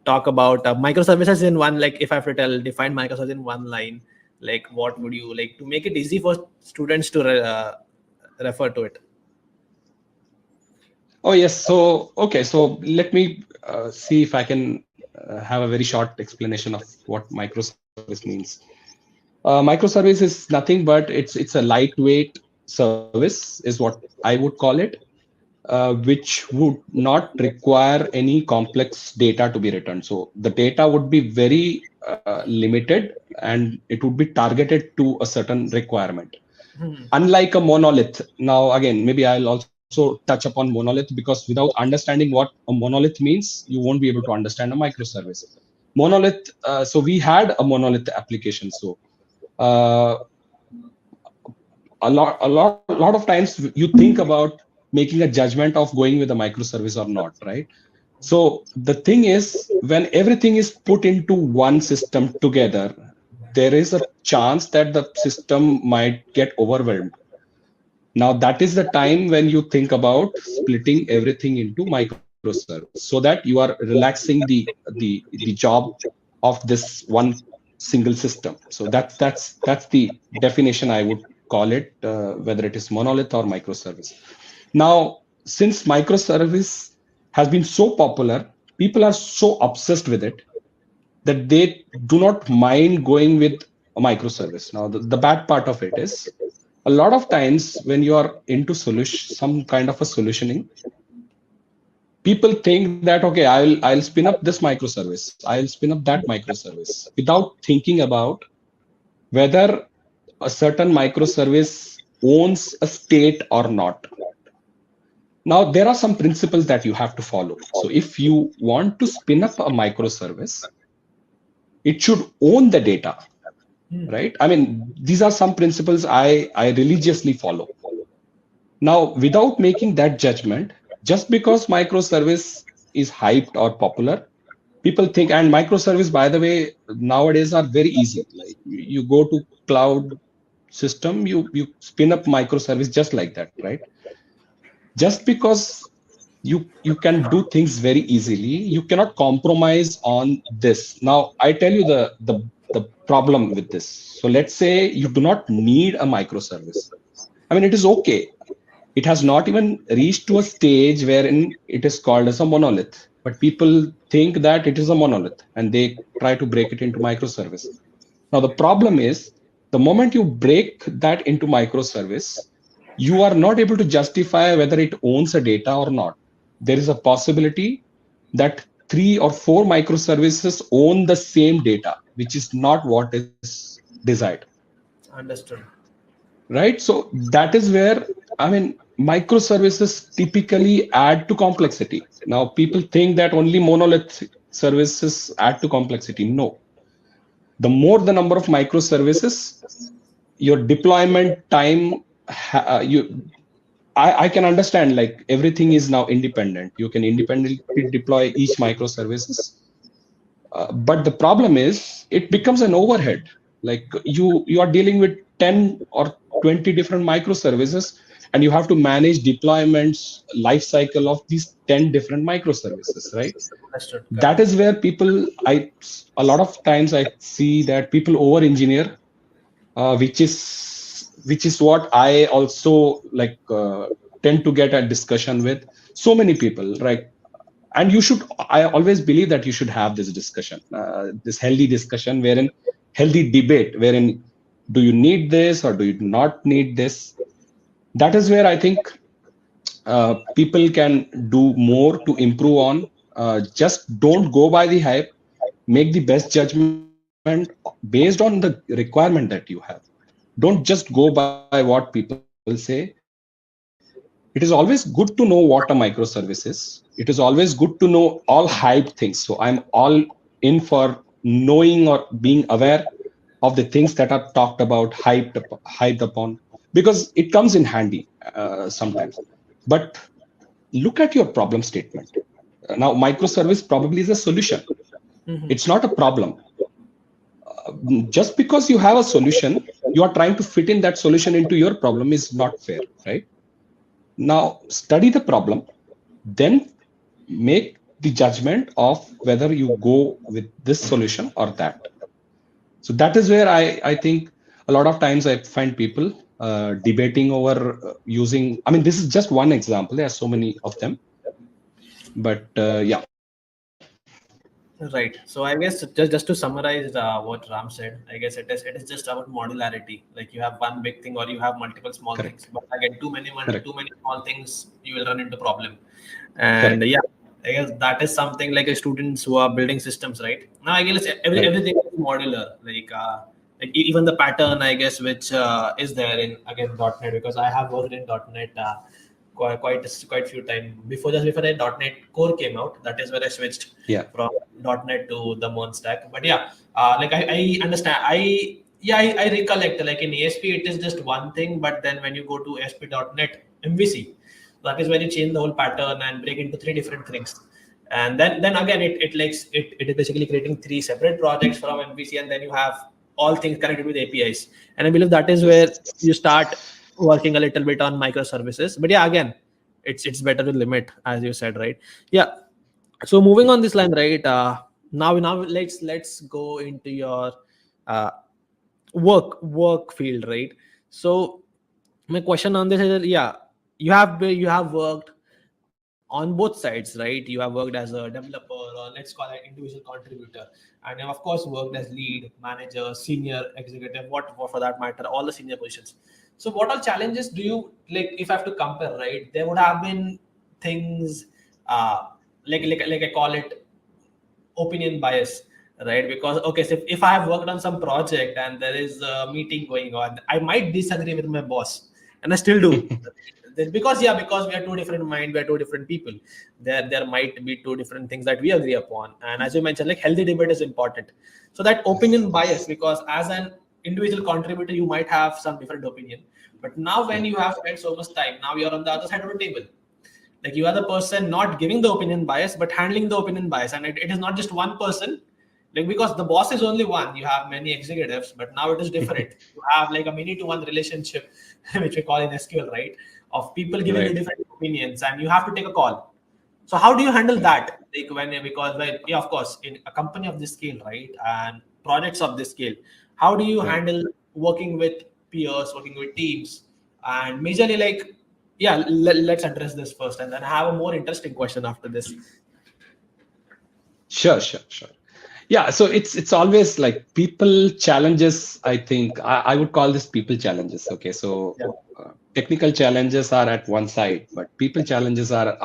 talk about microservices in one, like if I have to define microservices in one line, like what would you like to make it easy for students to refer to it? Oh yes. So okay. So let me see if I can have a very short explanation of what microservice means. Microservice is nothing but it's a lightweight service, is what I would call it, which would not require any complex data to be written. So the data would be very limited, and it would be targeted to a certain requirement. Unlike a monolith. Now, again, maybe I'll also touch upon monolith, because without understanding what a monolith means, you won't be able to understand a microservice. Monolith. So we had a monolith application. So uh, lot of times you think about making a judgment of going with a microservice or not, right? So the thing is, when everything is put into one system together, there is a chance that the system might get overwhelmed. Now that is the time when you think about splitting everything into microservices, so that you are relaxing the job of this one single system. So that's the definition I would call it, whether it is monolith or microservice. Now, since microservice has been so popular, people are so obsessed with it that they do not mind going with a microservice. Now, the bad part of it is, a lot of times when you are into solution, some kind of a solutioning, people think that, okay, I'll spin up this microservice, I'll spin up that microservice, without thinking about whether a certain microservice owns a state or not. Now, there are some principles that you have to follow. So if you want to spin up a microservice, it should own the data, right? I mean, these are some principles I religiously follow. Now, without making that judgment, just because microservice is hyped or popular, people think, and microservice, by the way, nowadays are very easy. Like you go to cloud system, you spin up microservice just like that, right? Just because you can do things very easily, you cannot compromise on this. Now, I tell you the problem with this. So let's say you do not need a microservice. I mean, it is okay. It has not even reached to a stage wherein it is called as a monolith, but people think that it is a monolith and they try to break it into microservice. Now, the problem is, the moment you break that into microservice, you are not able to justify whether it owns a data or not. There is a possibility that 3 or 4 microservices own the same data, which is not what is desired. Understood. right? So that is where, I mean, microservices typically add to complexity. Now, people think that only monolith services add to complexity. No, the more the number of microservices, your deployment time, you I can understand like everything is now independent. You can independently deploy each microservices. But the problem is it becomes an overhead. Like you are dealing with 10 or 20 different microservices, and you have to manage deployments life cycle of these 10 different microservices, right? Understood. That Correct. is where people, I a lot of times I see that people over engineer, which is what I also like tend to get a discussion with so many people, right? And you should, I always believe that you should have this discussion, this healthy discussion, wherein healthy debate, wherein do you need this or do you not need this? That is where I think people can do more to improve on. Just don't go by the hype, make the best judgment based on the requirement that you have. Don't just go by what people say. It is always good to know what a microservice is. It is always good to know all hyped things. So I'm all in for knowing or being aware of the things that are talked about, hyped upon, because it comes in handy sometimes. But look at your problem statement. Now, microservice probably is a solution. It's not a problem. Just because you have a solution, you are trying to fit in that solution into your problem is not fair, right? Now, study the problem, then make the judgment of whether you go with this solution or that. So that is where I think a lot of times I find people debating over using, I mean, this is just one example. There are so many of them, but yeah. Right. So I guess just to summarize what Ram said, I guess it is just about modularity. Like you have one big thing or you have multiple small things. Correct. But again, too Correct. many small things, you will run into problem. And Correct. yeah, I guess that is something like students who are building systems, right? Now I guess Right. everything is modular. Like even the pattern, I guess, which is there in again .NET, because I have worked in .NET. Quite few time before, just before that .NET Core came out. That is where I switched Yeah. from .NET to the Mon stack. But yeah, like I understand. I recollect like in ASP it is just one thing, but then when you go to ASP.NET MVC, that is when you change the whole pattern and break into three different things. And then again it is basically creating three separate projects from MVC, and then you have all things connected with APIs. And I believe that is where Yes. you start working a little bit on microservices. But yeah, again, it's better to limit, as you said, right? Yeah. So moving on this line, right? Now let's go into your uh, work field, right? So my question on this is that, yeah, you have worked on both sides, right? You have worked as a developer, or let's call it individual contributor, and you have of course worked as lead, manager, senior executive, what for that matter, all the senior positions. So what all challenges do you, like, if I have to compare, right? There would have been things, uh, like I call it opinion bias, right? Because okay, so if I have worked on some project and there is a meeting going on, I might disagree with my boss, and I still do. Because yeah, because we are two different mind, we are two different people. There might be two different things that we agree upon, and as you mentioned, like healthy debate is important. So that Yes. opinion bias, because as an individual contributor you might have some different opinion, but now when Yeah. you have spent so much time, now you're on the other side of the table. Like you are the person not giving the opinion bias but handling the opinion bias, and it is not just one person. Like because the boss is only one, you have many executives, but now it is different. You have like a many to one relationship which we call in SQL, right? Of people giving you Right. different opinions and you have to take a call. So how do you handle Right. that? Like when, because like, yeah, of course, in a company of this scale, right, and projects of this scale, how do you Right. handle working with peers, working with teams, and majorly like, yeah, let's address this first, and then I have a more interesting question after this. Sure. Sure. Sure. Yeah. So it's always like people challenges. I think I would call this people challenges. Okay. So Yeah. technical challenges are at one side, but people challenges are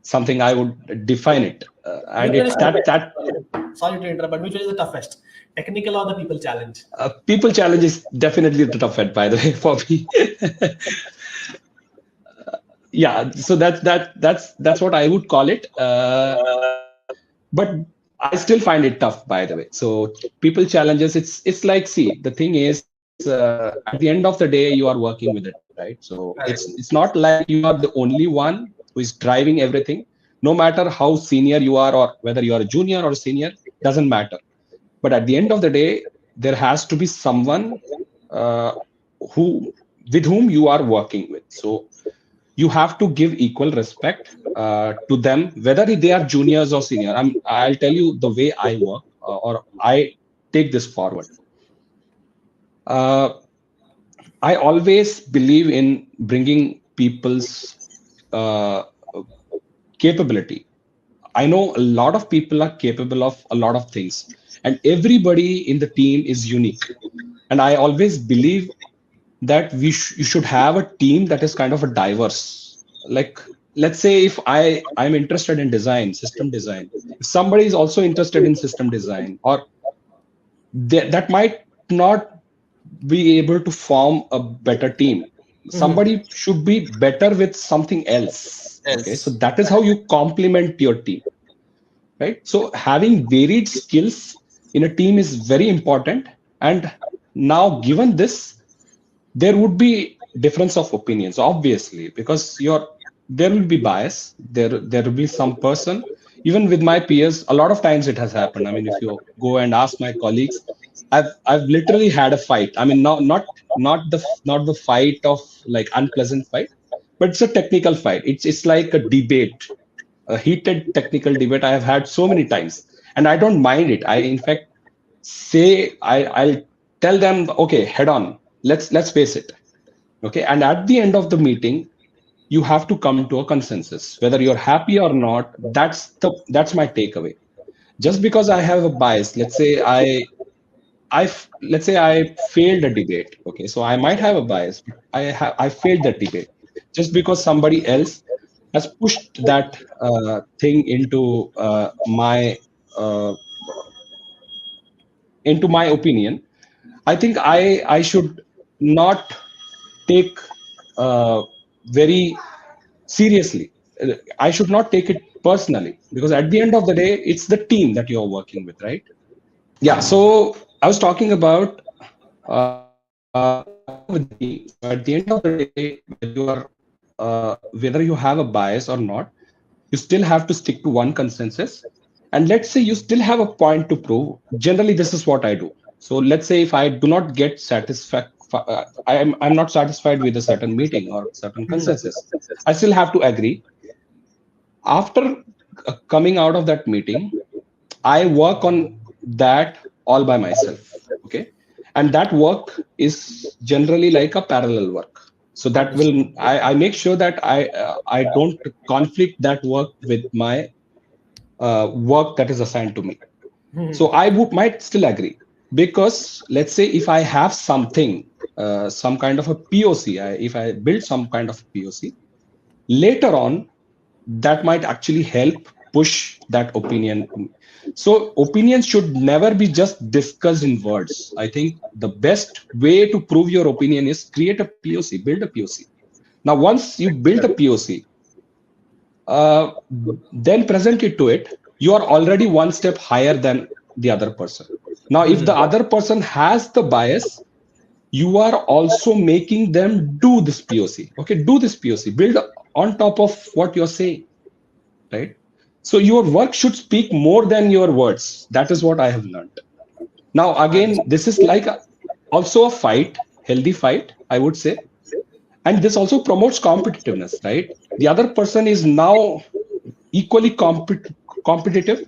something I would define it, You and can it's start that it. Sorry to interrupt, but which one is the toughest, technical or the people challenge? People challenge is definitely the tough end, by the way, for me. Yeah, so that's what I would call it. But I still find it tough, by the way. So people challenges, it's like, see, the thing is, at the end of the day, you are working with it, right? So it's not like you are the only one who is driving everything. No matter how senior you are, or whether you are a junior or a senior, doesn't matter. But at the end of the day, there has to be someone uh, who with whom you are working with. So you have to give equal respect to them, whether they are juniors or senior. I'll tell you the way I work, or I take this forward. Uh, I always believe in bringing people's uh, capability. I know a lot of people are capable of a lot of things, and everybody in the team is unique. And I always believe that you should have a team that is kind of a diverse. Like, let's say if I'm interested in design, system design, if somebody is also interested in system design, or that might not be able to form a better team. Somebody should be better with something else. Okay, so Else. that is how you complement your team, right? So having varied skills in a team is very important. And now, given this, there would be difference of opinions, obviously, because there will be bias. There will be some person. Even with my peers, a lot of times it has happened. I mean, if you go and ask my colleagues, I've literally had a fight. I mean, not the fight of like unpleasant fight, but it's a technical fight. It's like a debate, a heated technical debate I have had so many times, and I don't mind it. I, in fact, I'll tell them, okay, head on, let's face it. Okay, and at the end of the meeting, you have to come to a consensus, whether you're happy or not. That's my takeaway. Just because I have a bias, let's say I failed a debate. Okay, so I might have a bias, but I failed that debate just because somebody else has pushed that thing uh, into my opinion. I think I should not take very seriously. I should not take it personally, because at the end of the day, it's the team that you're working with, right? Yeah. So I was talking about working with the team. So at the end of the day, whether you have a bias or not, you still have to stick to one consensus. And let's say you still have a point to prove. Generally, this is what I do. So let's say if I do not get I'm not satisfied with a certain meeting or certain consensus, I still have to agree. After coming out of that meeting, I work on that all by myself. Okay. And that work is generally like a parallel work. So that will, I make sure that I don't conflict that work with my work that is assigned to me. So might still agree, because let's say if I have something, some kind of a POC, if I build some kind of POC, later on, that might actually help push that opinion. So opinions should never be just discussed in words. I think the best way to prove your opinion is create a POC, build a POC. Now, once you build a POC, uh, then present it to it, you are already one step higher than the other person. Now, if the other person has the bias, you are also making them do this POC. Okay, do this POC, build on top of what you're saying, right? So your work should speak more than your words. That is what I have learned. Now, again, this is like also a fight, healthy fight, I would say. And this also promotes competitiveness, right? The other person is now equally competitive.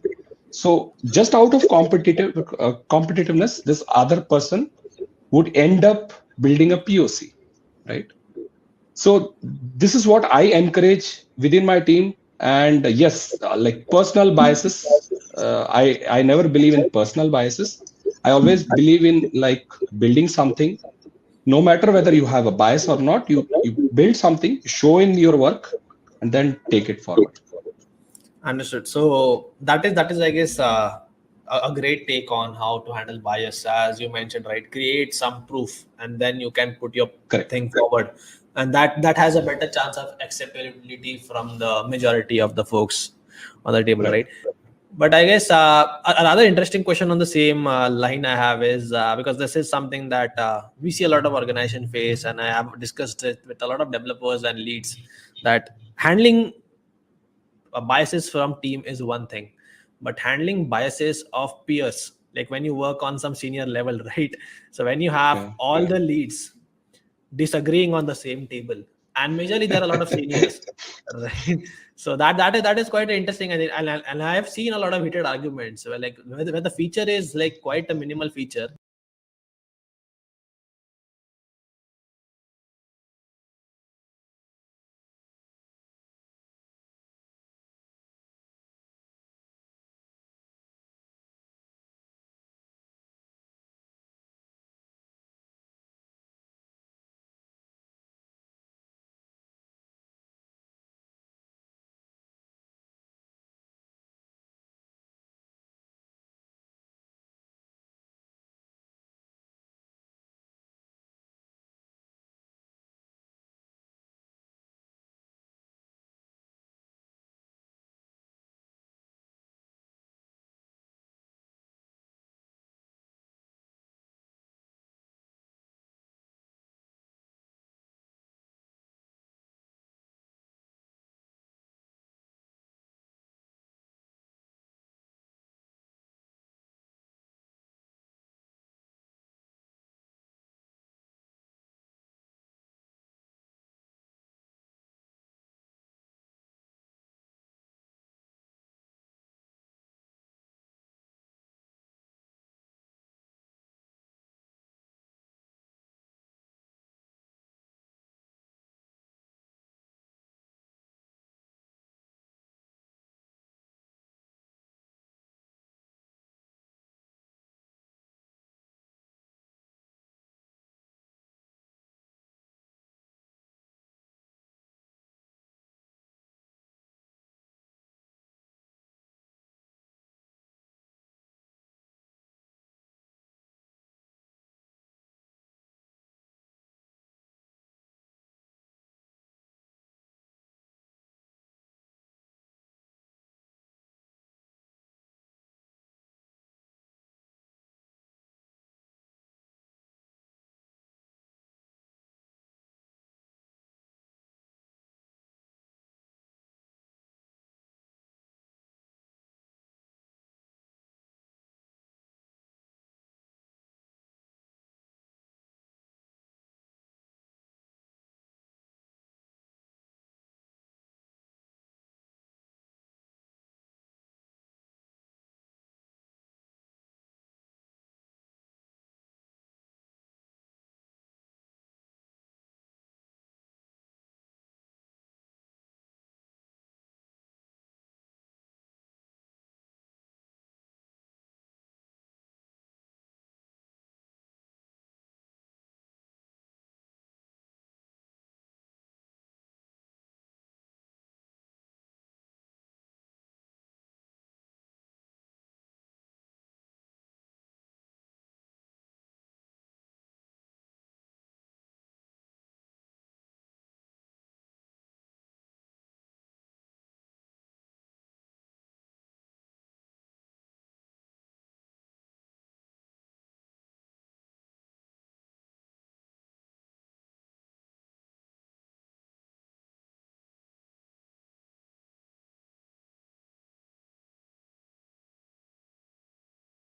So just out of competitiveness, this other person would end up building a POC, right? So this is what I encourage within my team. And yes, like personal biases, I never believe in personal biases. I always believe in like building something. No matter whether you have a bias or not, you build something, show in your work, and then take it forward. Understood. So that is I guess a great take on how to handle bias, as you mentioned, right? Create some proof, and then you can put your Correct. thing forward, and that has a better chance of acceptability from the majority of the folks on the table, right? But I guess another interesting question on the same line I have is because this is something that we see a lot of organization face, and I have discussed it with a lot of developers and leads, that handling biases from team is one thing, but handling biases of peers, like when you work on some senior level, right? So when you have all the leads disagreeing on the same table, and majorly there are a lot of seniors, right? So that is quite interesting, and I have seen a lot of heated arguments where, like, where the feature is like quite a minimal feature.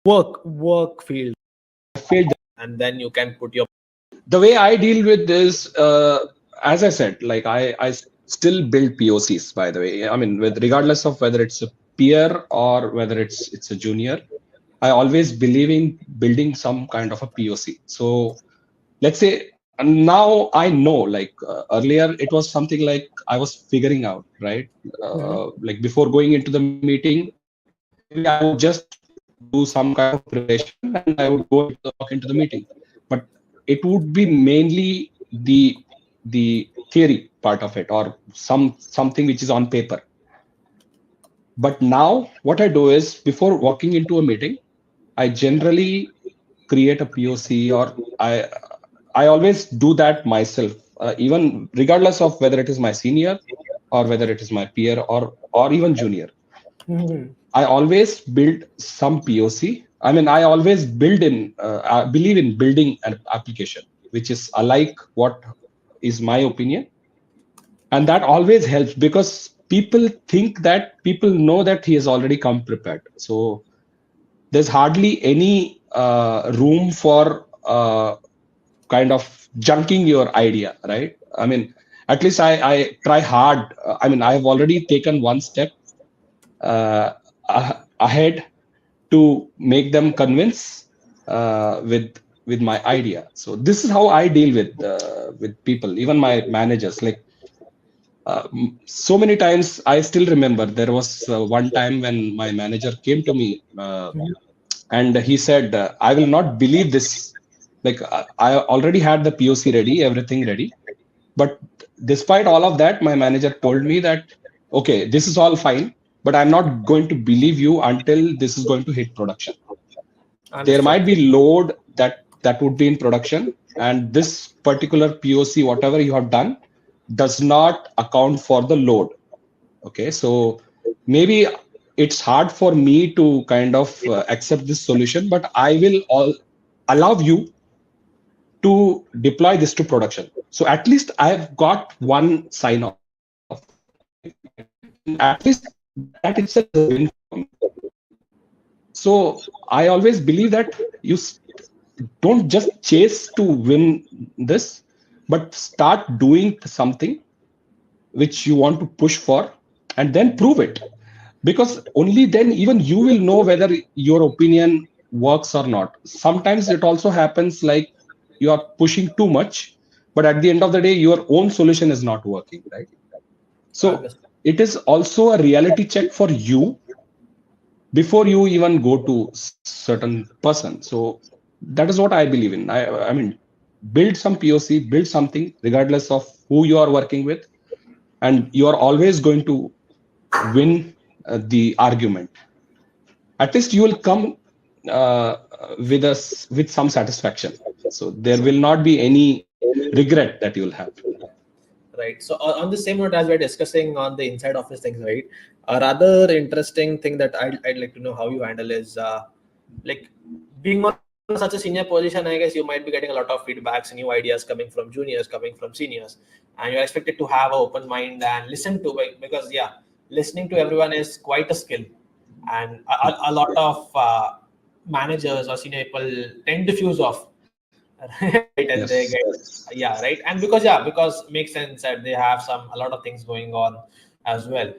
Work field, and then you can put your The way I deal with this, as I said, like I still build POCs, by the way. I mean, with regardless of whether it's a peer or whether it's a junior, I always believe in building some kind of a POC. So let's say now I know, like earlier it was something like I was figuring out, right? Like before going into the meeting, maybe I would just do some kind of preparation and I would go walk into the meeting. But it would be mainly the theory part of it, or something which is on paper. But now what I do is, before walking into a meeting, I generally create a POC, or I always do that myself, even regardless of whether it is my senior or whether it is my peer or even junior. Mhm. I always build some POC. I mean, I always I believe in building an application which is alike what is my opinion, and that always helps because people know that he has already come prepared. So there's hardly any room for kind of junking your idea, right? I mean, at least I try hard. I mean, I have already taken one step uh, ahead to make them convince with my idea. So this is how I deal with people, even my managers. Like so many times, I still remember there was one time when my manager came to me and he said, "I will not believe this. Like I already had the POC ready, everything ready, but despite all of that, my manager told me that, okay, this is all fine, but I'm not going to believe you until this is going to hit production. There Understood. might be load that would be in production, and this particular POC, whatever you have done, does not account for the load. Okay, so maybe it's hard for me to kind of accept this solution, but I will allow you to deploy this to production. So at least I've got one sign off, and at least that itself is a win for me. So I always believe that don't just chase to win this, but start doing something which you want to push for, and then prove it. Because only then even you will know whether your opinion works or not. Sometimes it also happens like you are pushing too much, but at the end of the day, your own solution is not working, right? So Understood. it is also a reality check for you before you even go to certain person. So that is what I believe in. I mean, build some POC, build something regardless of who you are working with, and you are always going to win the argument. At least you will come with us with some satisfaction. So there will not be any regret that you will have. Right. So on the same note, as we're discussing on the inside office things, right? A rather interesting thing that I'd like to know how you handle is like being on such a senior position. I guess you might be getting a lot of feedbacks, new ideas coming from juniors, coming from seniors, and you're expected to have an open mind and listen to it because yeah, listening to everyone is quite a skill, and a lot of managers or senior people tend to fuse off, right? And they Yes. get yeah, right. And because makes sense that they have a lot of things going on as well.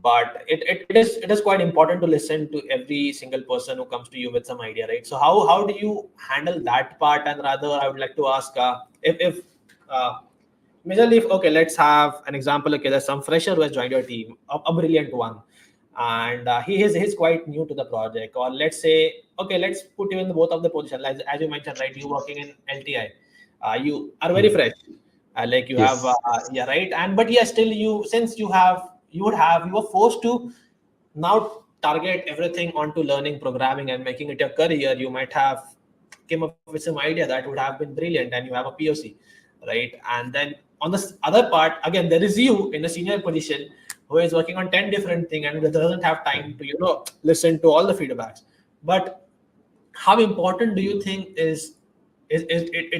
But it is quite important to listen to every single person who comes to you with some idea, right? So how do you handle that part? And rather, I would like to ask if uh, majorly, if, okay, let's have an example. Okay, there's some fresher who has joined your team, a brilliant one, and he's quite new to the project. Or let's say, okay, let's put you in both of the position. Like, as you mentioned, right? You working in LTI, you are very Hmm. fresh. Like you have, Yes. yeah, right. And but yeah, still you since you were forced to now target everything onto learning programming and making it your career. You might have came up with some idea that would have been brilliant, and you have a POC, right? And then on the other part, again, there is you in a senior position who is working on 10 different things and doesn't have time to listen to all the feedbacks. But how important do you think it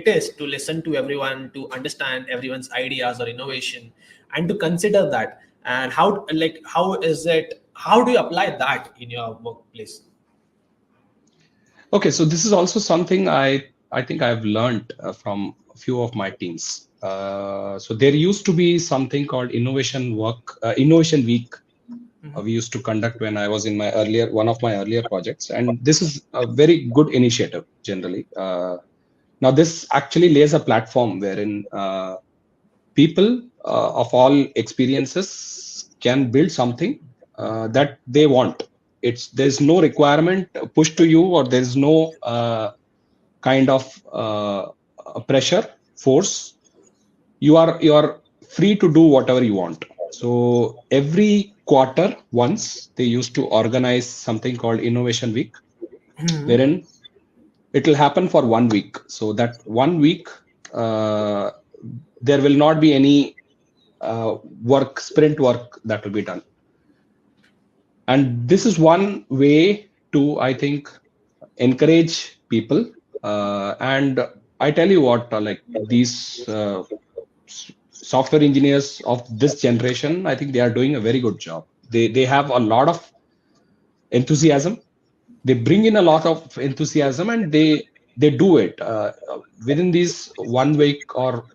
is to listen to everyone, to understand everyone's ideas or innovation, and to consider that? And how do you apply that in your workplace? Okay, so this is also something I think I've learned from a few of my teams. So there used to be something called innovation week. We used to conduct when I was in my earlier one of my earlier projects, and this is a very good initiative generally. Now this actually lays a platform wherein people of all experiences can build something that they want. It's There's no requirement pushed to you, or there's no kind of pressure force. You are free to do whatever you want. So every quarter once they used to organize something called innovation week, wherein it will happen for 1 week. So that 1 week, there will not be any sprint work that will be done. And this is one way to, I think, encourage people. And I tell you what, like these software engineers of this generation, I think they are doing a very good job. They have a lot of enthusiasm. They bring in a lot of enthusiasm, and they do it within these 1 week or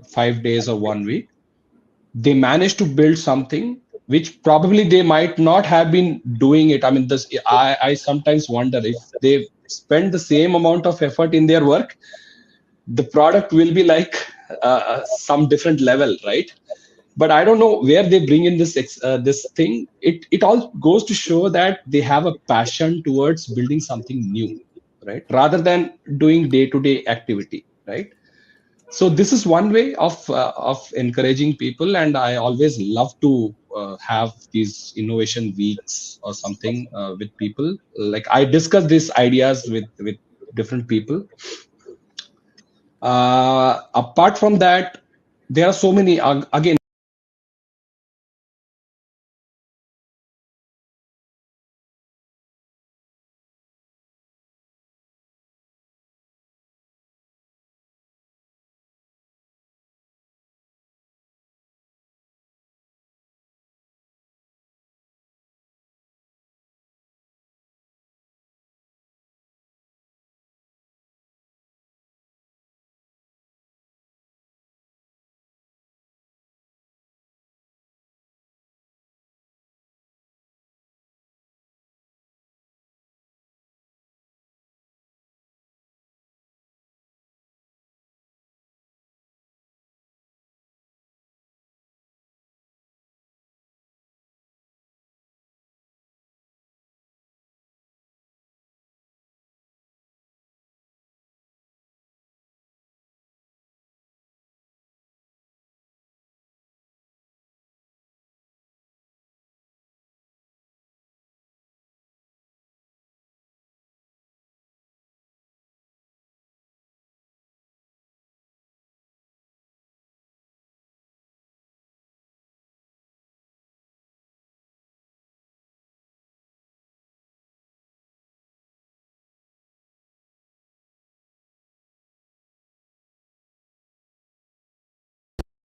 5 days or 1 week. They manage to build something which probably they might not have been doing it. I mean, this I sometimes wonder if they spend the same amount of effort in their work, the product will be like some different level, right? But I don't know where they bring in this thing. It all goes to show that they have a passion towards building something new, right? Rather than doing day-to-day activity, right? So this is one way of encouraging people, and I always love to have these innovation weeks or something with people. Like I discuss these ideas with different people. Apart from that, there are so many again.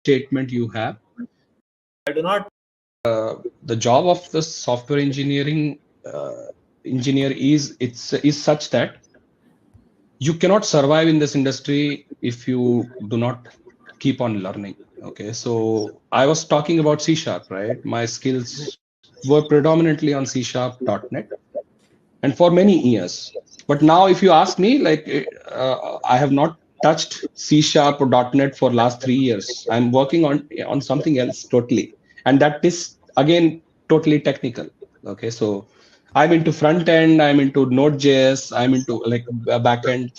Statement you have. I do not. The job of the software engineering engineer is such that you cannot survive in this industry if you do not keep on learning. Okay, so I was talking about C sharp, right? My skills were predominantly on C sharp .NET, and for many years. But now, if you ask me, like I have not touched C sharp or .NET for last 3 years. I'm working on something else totally, and that is again totally technical. Okay, so I'm into front end, I'm into Node.js, I'm into like back end.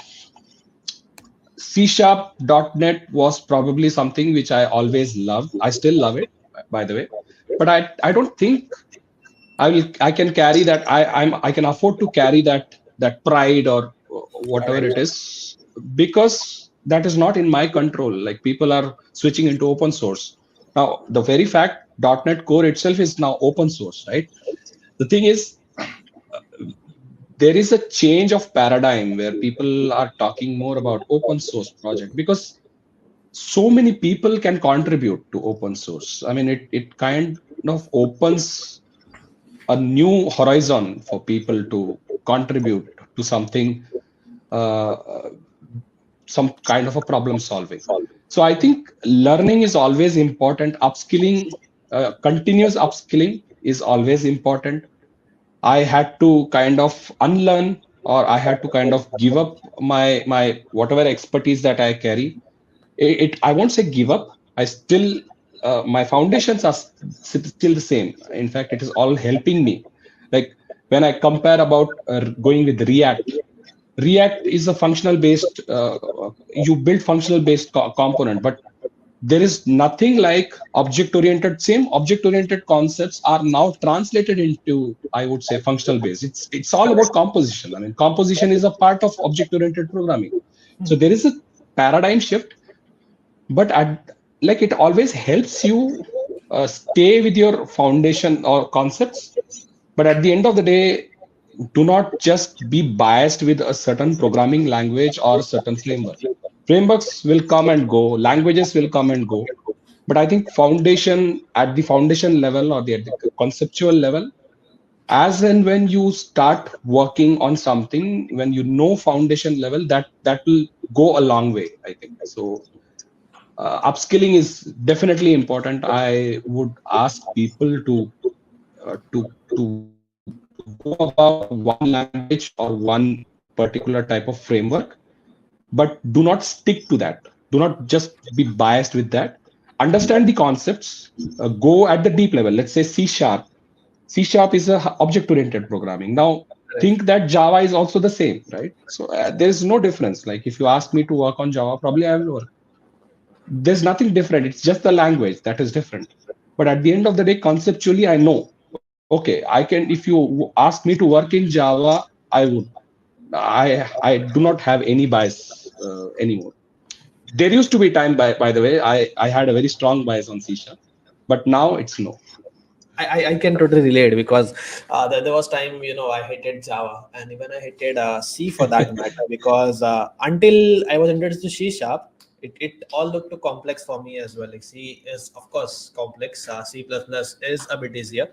C sharp .NET was probably something which I always loved. I still love it, by the way, but I don't think I can carry that. I can afford to carry that pride or whatever it is, because that is not in my control. Like people are switching into open source now. The very fact .NET Core itself is now open source, right? The thing is, there is a change of paradigm where people are talking more about open source project, because so many people can contribute to open source. I mean, it kind of opens a new horizon for people to contribute to something, uh, some kind of a problem solving. So I think learning is always important. Upskilling, continuous upskilling is always important. I had to kind of unlearn, or I had to kind of give up my whatever expertise that I carry. I won't say give up. I still my foundations are still the same. In fact, it is all helping me. Like when I compare about going with React is a functional based. You build functional based component, but there is nothing like object-oriented. Same object-oriented concepts are now translated into, I would say, functional base. It's all about composition. I mean, composition is a part of object-oriented programming. So there is a paradigm shift, but like it always helps you stay with your foundation or concepts. But at the end of the day, do not just be biased with a certain programming language or certain framework. Frameworks will come and go, languages will come and go, but I think foundation, at the foundation level or at the conceptual level, as and when you start working on something, when you know foundation level, that will go a long way, I think. So upskilling is definitely important. I would ask people to go about one language or one particular type of framework, but do not stick to that. Do not just be biased with that. Understand the concepts. Go at the deep level. Let's say C sharp. C sharp is a object-oriented programming. Now think that Java is also the same, right? So there is no difference. Like if you ask me to work on Java, probably I will work. There's nothing different. It's just the language that is different. But at the end of the day, conceptually, I know. Okay, I can. If you ask me to work in Java, I would. I do not have any bias anymore. There used to be time, by the way, I had a very strong bias on C sharp, but now it's no. I can totally relate because there was time, I hated Java and even I hated C for that matter because until I was introduced to C sharp, it all looked too complex for me as well. Like C is of course complex. C++ is a bit easier.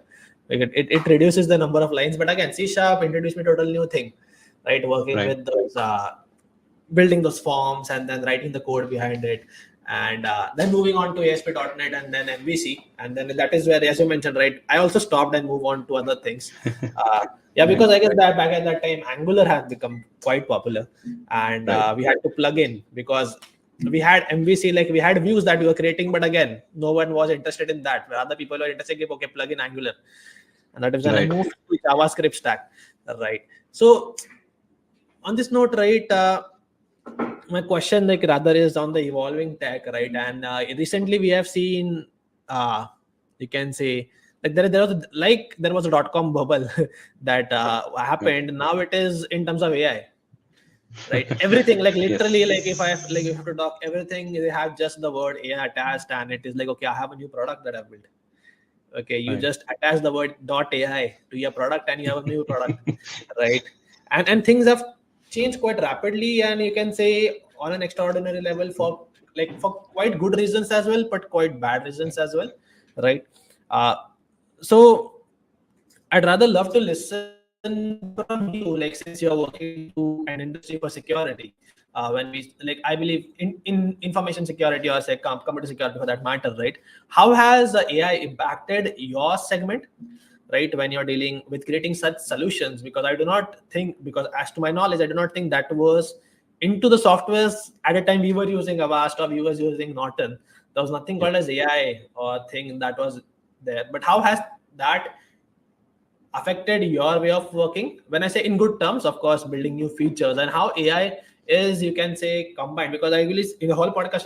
Like it reduces the number of lines, but again, C sharp introduced me to a total new thing, right? Working Right. with those, building those forms and then writing the code behind it. And then moving on to ASP.NET and then MVC. And then that is where, as you mentioned, right, I also stopped and moved on to other things. Yeah, because I guess that back at that time, Angular had become quite popular. And we had to plug in because we had MVC, like we had views that we were creating, but again, no one was interested in that. Where other people were interested in, okay, plug in Angular. And that is when I moved to JavaScript stack, right? So on this note, right, my question like rather is on the evolving tech, right? And recently we have seen, you can say, like there was a dot-com bubble that happened. Now it is in terms of AI, right? Everything, like literally, Yes. like if I have, like if you have to talk everything, they have just the word AI attached, and it is like, okay, I have a new product that I've built. Okay, you just attach the word .ai to your product and you have a new product, right? And things have changed quite rapidly, and you can say on an extraordinary level for quite good reasons as well, but quite bad reasons as well, right? So I'd rather love to listen from you, like since you're working into an industry for security. When we like, I believe in information security or say computer security for that matter, right? How has AI impacted your segment, right? When you're dealing with creating such solutions, because I do not think, because as to my knowledge, I do not think that was into the softwares at a time we were using Avast or we was using Norton. There was nothing called as AI or thing that was there. But how has that affected your way of working? When I say in good terms, of course, building new features and how AI is, you can say, combined. Because I really, in the whole podcast,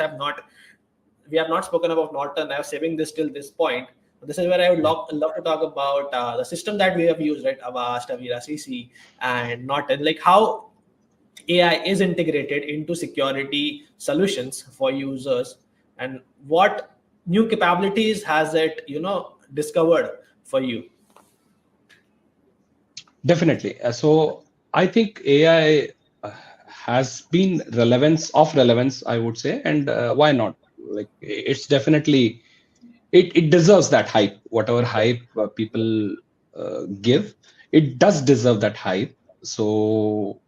we have not spoken about Norton. I was saving this till this point. This is where I would love to talk about the system that we have used, right? Avast, Avira, CC, and Norton. Like how AI is integrated into security solutions for users, and what new capabilities has it, discovered for you? Definitely. So I think AI has been relevance, I would say, and why not? Like it's definitely it deserves that hype. Whatever hype people give, it does deserve that hype. So,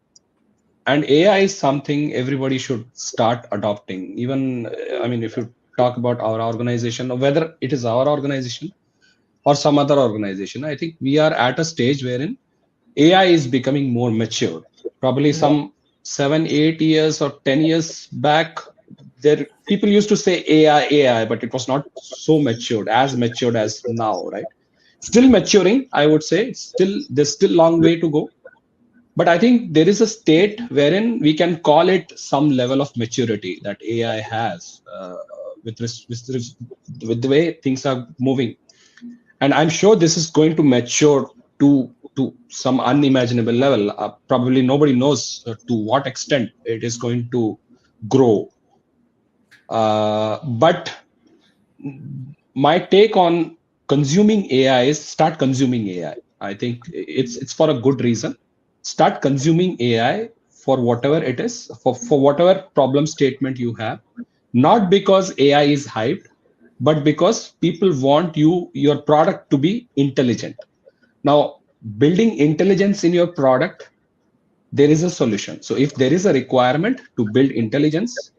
and AI is something everybody should start adopting. Even I mean, if you talk about our organization, or whether it is our organization or some other organization, I think we are at a stage wherein AI is becoming more mature. Probably some 7, 8 years or 10 years back, there people used to say AI, but it was not so matured, as matured as now, right? Still maturing, I would say. There's still long way to go. But I think there is a state wherein we can call it some level of maturity that AI has. with the way things are moving. And I'm sure this is going to mature to some unimaginable level. Probably nobody knows to what extent it is going to grow. But my take on consuming AI is start consuming AI. I think it's for a good reason. Start consuming AI for whatever it is, for whatever problem statement you have. Not because AI is hyped, but because people want your product to be intelligent. Now, building intelligence in your product, there is a solution. So if there is a requirement to build intelligence,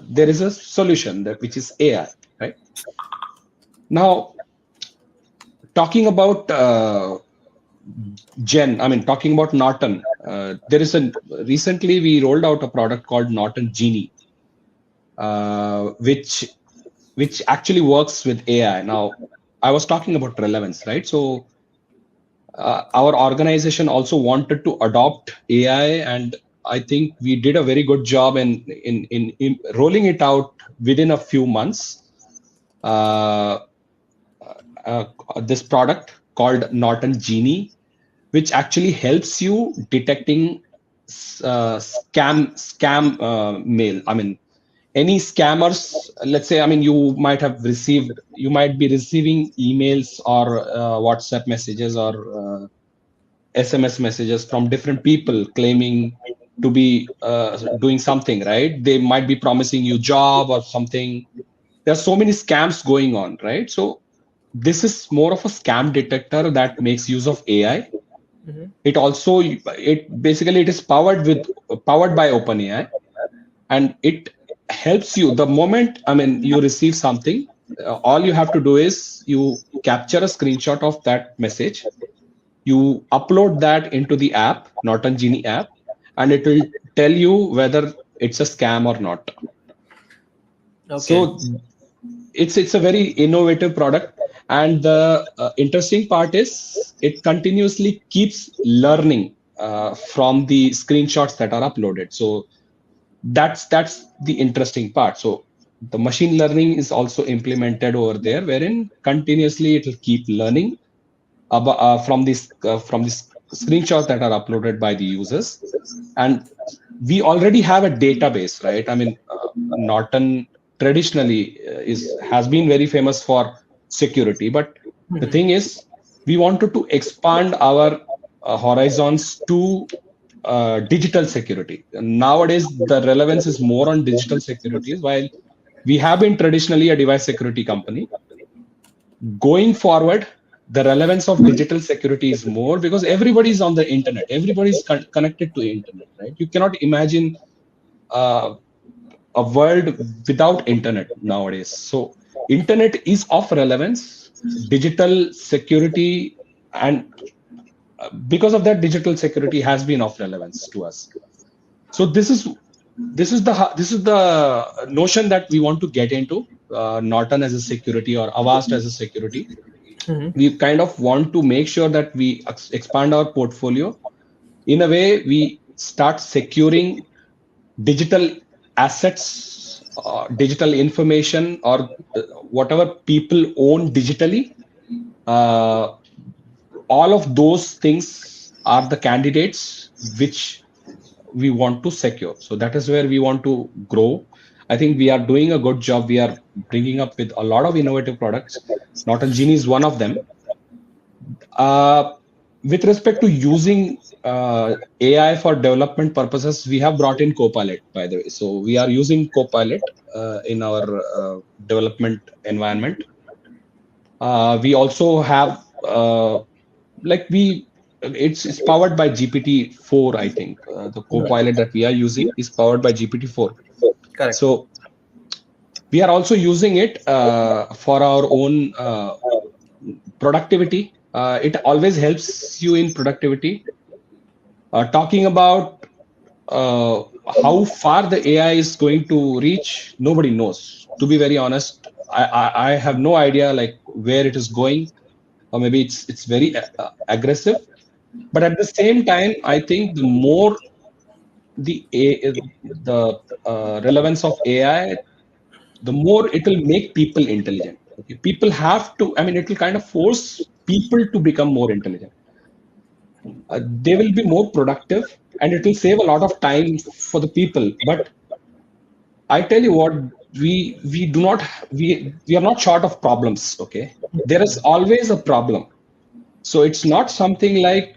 there is a solution that which is AI, right? Now, talking about talking about Norton, recently we rolled out a product called Norton Genie, which actually works with AI. Now, I was talking about relevance, right? So our organization also wanted to adopt AI, and I think we did a very good job in rolling it out within a few months. This product called Norton Genie, which actually helps you detecting scam mail. I mean, any scammers. Let's say, I mean, you might be receiving emails or WhatsApp messages or SMS messages from different people claiming to be doing something, right? They might be promising you job or something. There are so many scams going on, right? So this is more of a scam detector that makes use of AI. It also it is powered by OpenAI, and it helps you the moment, I mean, you receive something. All you have to do is you capture a screenshot of that message, you upload that into the app, Norton Genie app, and it will tell you whether it's a scam or not. Okay. So it's a very innovative product, and the interesting part is it continuously keeps learning from the screenshots that are uploaded. So that's the interesting part. So the machine learning is also implemented over there, wherein continuously it will keep learning about from this screenshots that are uploaded by the users. And we already have a database, right? I mean, Norton traditionally has been very famous for security, but the thing is, we wanted to expand our horizons to digital security. Nowadays, the relevance is more on digital securities, while we have been traditionally a device security company. Going forward, the relevance of digital security is more because everybody is on the internet. Everybody is connected to the internet, right? You cannot imagine a world without internet nowadays. So internet is of relevance, digital security, and because of that, digital security has been of relevance to us. So this is the notion that we want to get into, Norton as a security or Avast as a security. We kind of want to make sure that we expand our portfolio in a way we start securing digital assets, digital information, or whatever people own digitally. All of those things are the candidates which we want to secure. So that is where we want to grow. I think we are doing a good job. We are bringing up with a lot of innovative products. Norton Genie is one of them. With respect to using AI for development purposes, we have brought in Copilot, by the way. So we are using Copilot in our development environment. We also have it's powered by GPT-4. I think the Copilot that we are using is powered by GPT-4. Correct. So we are also using it for our own productivity. It always helps you in productivity. Talking about how far the AI is going to reach, nobody knows. To be very honest, I have no idea like where it is going, or maybe it's very aggressive. But at the same time, I think the more the relevance of AI, the more it will make people intelligent. Okay? People have to, I mean, it will kind of force people to become more intelligent. They will be more productive and it will save a lot of time for the people. But I tell you what, we do not we are not short of problems. Okay, there is always a problem. So it's not something like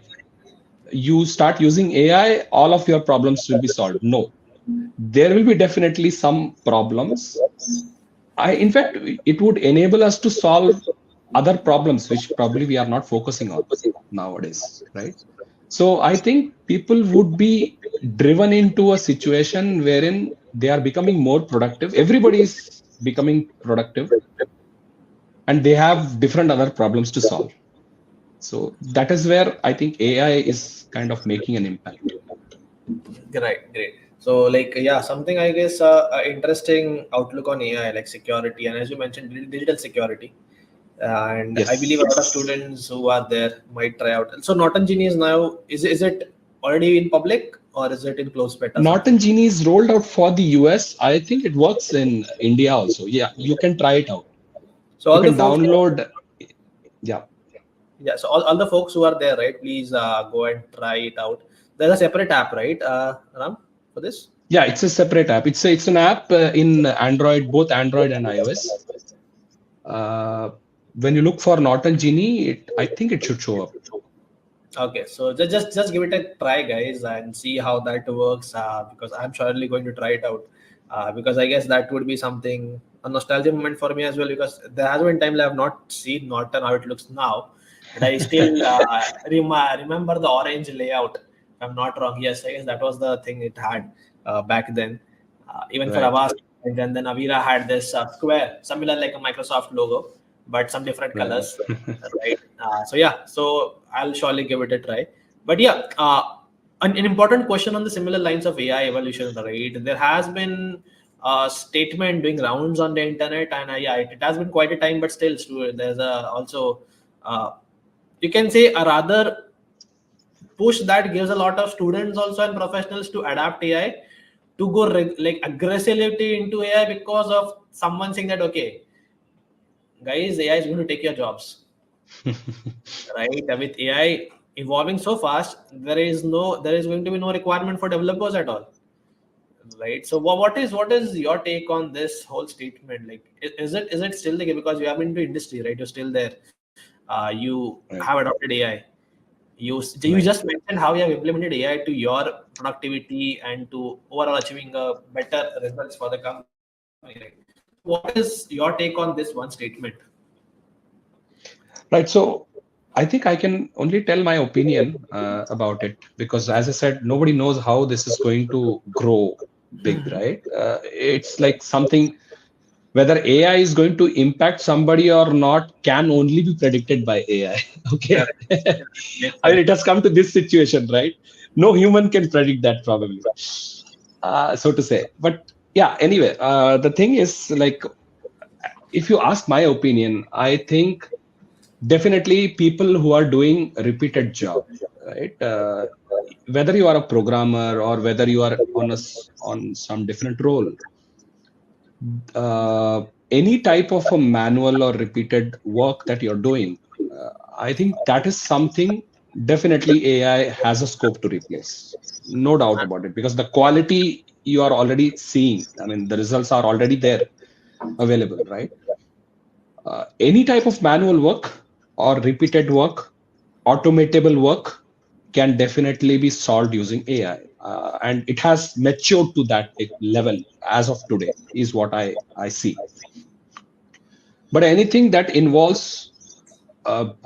you start using AI, all of your problems will be solved. No, there will be definitely some problems. In fact, it would enable us to solve other problems which probably we are not focusing on nowadays, right? So I think people would be driven into a situation wherein they are becoming more productive. Everybody is becoming productive and they have different other problems to solve. So that is where I think AI is kind of making an impact. Great. So like, yeah, something I guess interesting outlook on AI, like security, and as you mentioned, digital security. And I believe a Yes. lot of students who are there might try out. So Norton Genie is now, is it already in public or is it in closed beta something? Norton Genie is rolled out for the US. I think it works in India also. Yeah, you can try it out. So You all the can folks, download. Yeah. yeah. So all the folks who are there, right? Please go and try it out. There's a separate app, right, Ram, for this? Yeah, it's a separate app. It's an app in Android, both Android and iOS. When you look for Norton Genie, I think it should show up. Okay, so just give it a try, guys, and see how that works. Because I'm surely going to try it out. Because I guess that would be something, a nostalgia moment for me as well. Because there has been time I have not seen Norton how it looks now, and I still remember the orange layout. If I'm not wrong, yes, I guess that was the thing it had back then. Even for Right. Avast, and then Avira had this square, similar like a Microsoft logo, but some different Right. colors, right? So yeah, so I'll surely give it a try. But yeah, an important question on the similar lines of AI evolution, right? There has been a statement doing rounds on the internet, and yeah, it has been quite a time, but still, there's also uh, you can say a rather push that gives a lot of students also and professionals to adapt AI to go like aggressively into AI because of someone saying that okay, guys, AI is going to take your jobs, right? With AI evolving so fast, there is going to be no requirement for developers at all, right? So what is your take on this whole statement? Like, is it still the case? Because you have been into industry, right? You're still there. You have Right. adopted AI. You Right. just mentioned how you have implemented AI to your productivity and to overall achieving a better results for the company, right? So what is your take on this one statement? Right. So I think I can only tell my opinion about it because, as I said, nobody knows how this is going to grow big, right? It's like something, whether AI is going to impact somebody or not can only be predicted by AI. Okay. Correct. Makes I mean, sense. it has come to this situation, right? No human can predict that probably, so to say. But yeah, anyway, the thing is like, if you ask my opinion, I think definitely people who are doing repeated job, right? Whether you are a programmer or whether you are on some different role, any type of a manual or repeated work that you're doing, I think that is something definitely AI has a scope to replace. No doubt about it, because the quality you are already seeing, I mean, the results are already there available, right? Any type of manual work or repeated work, automatable work can definitely be solved using AI. And it has matured to that level as of today, is what I see. But anything that involves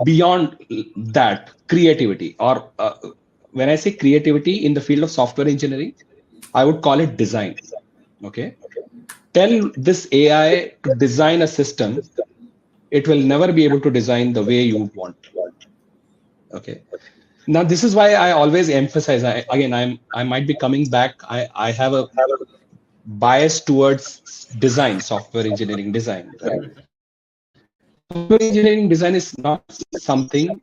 beyond that, creativity, or when I say creativity in the field of software engineering, I would call it design. Okay. Tell this AI to design a system, it will never be able to design the way you want. Okay. Now this is why I always emphasize. I might be coming back. I have a bias towards design, software engineering design, right? Software engineering design is not something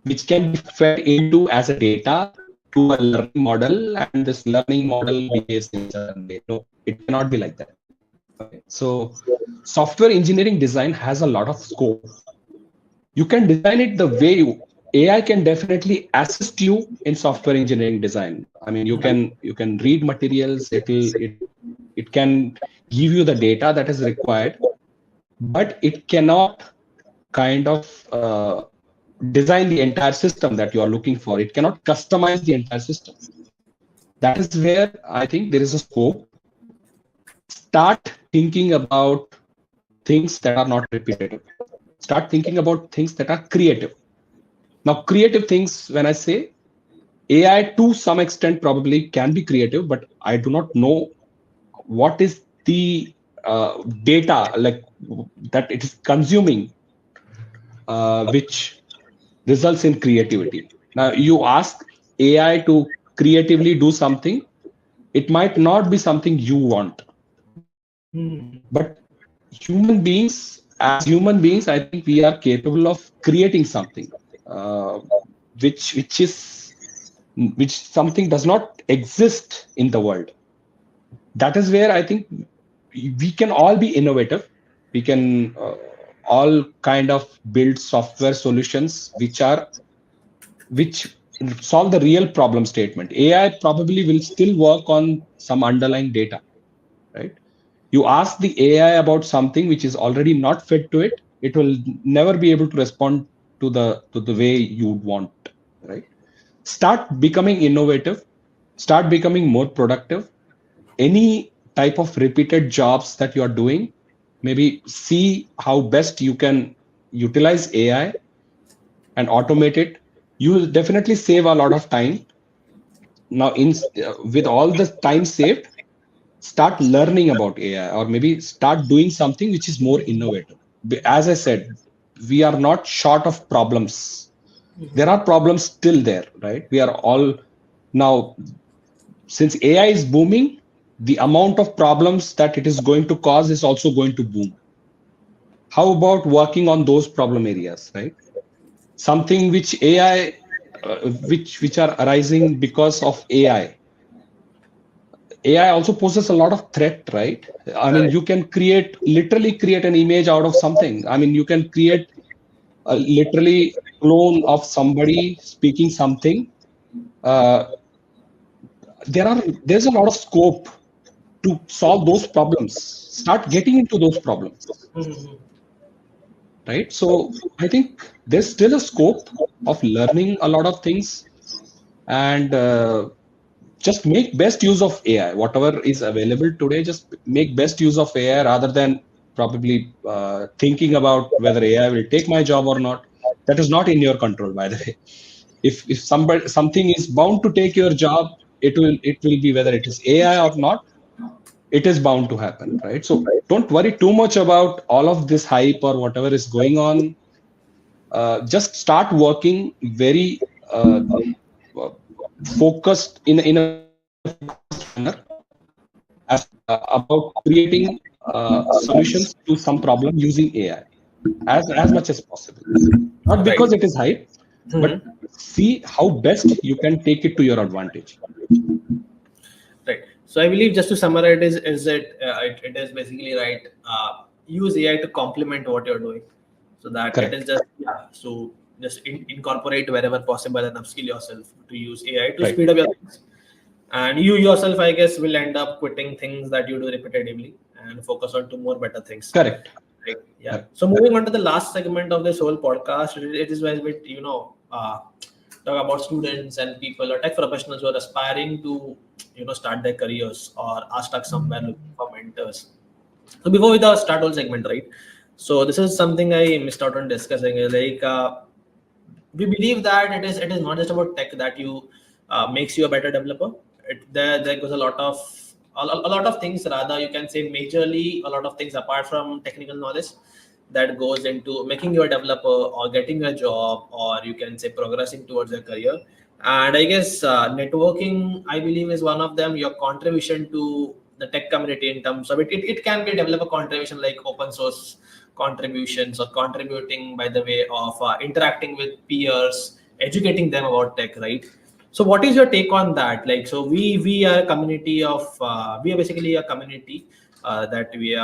which can be fed into as a data to a learning model, and this learning model behaves in a certain way. No, it cannot be like that. Okay, so software engineering design has a lot of scope. You can design it the way AI can definitely assist you in software engineering design. I mean, you can read materials. It can give you the data that is required, but it cannot kind of design the entire system that you are looking for. It cannot customize the entire system. That is where I think there is a scope. Start thinking about things that are not repetitive. Start thinking about things that are creative. Now, creative things, when I say AI to some extent probably can be creative, but I do not know what is the data like that it is consuming, which results in creativity. Now, you ask AI to creatively do something, it might not be something you want, but as human beings, I think we are capable of creating something, uh, which something does not exist in the world. That is where I think we can all be innovative. We can all kind of build software solutions which solve the real problem statement. AI probably will still work on some underlying data, right? You ask the AI about something which is already not fit to it, it will never be able to respond to the way you would want, right? Start becoming innovative, start becoming more productive. Any type of repeated jobs that you are doing, maybe see how best you can utilize AI and automate it. You will definitely save a lot of time. Now, with all the time saved, start learning about AI, or maybe start doing something which is more innovative. As I said, we are not short of problems. There are problems still there, right? We are all now, since AI is booming, the amount of problems that it is going to cause is also going to boom. How about working on those problem areas, right? Something which AI, which are arising because of AI. AI also poses a lot of threat, right? I mean, Correct. you can literally create an image out of something. I mean, you can create a literally clone of somebody speaking something. Uh, there's a lot of scope to solve those problems. Start getting into those problems, right? So I think there's still a scope of learning a lot of things, and just make best use of AI. Whatever is available today, just make best use of AI rather than probably thinking about whether AI will take my job or not. That is not in your control, by the way. If something is bound to take your job, it will be whether it is AI or not. It is bound to happen, right? So don't worry too much about all of this hype or whatever is going on. Just start working very uh, focused in a focused manner about creating solutions to some problem using AI as much as possible. Not Right. because it is hype, but see how best you can take it to your advantage. Right. So I believe, just to summarize, is that it is basically right. Use AI to complement what you're doing, so that it is Correct. just, yeah. So just incorporate wherever possible and upskill yourself to use AI to Right. speed up your things. And you yourself, I guess, will end up quitting things that you do repetitively and focus on to more better things. Correct. Right. Yeah. Correct. So moving on to the last segment of this whole podcast, it is where we, talk about students and people or tech professionals who are aspiring to, start their careers or are stuck somewhere looking for mentors. So before we start whole segment, right? So this is something I missed out on discussing. Is like, we believe that it is not just about tech that you makes you a better developer. There goes a lot of things, rather you can say majorly a lot of things apart from technical knowledge, that goes into making you a developer or getting a job, or you can say progressing towards a career. And I guess networking, I believe, is one of them. Your contribution to the tech community in terms of it can be a developer contribution, like open source contributions, or contributing by the way of interacting with peers, educating them about tech, right? So what is your take on that? Like, so we are a community of we are basically a community that we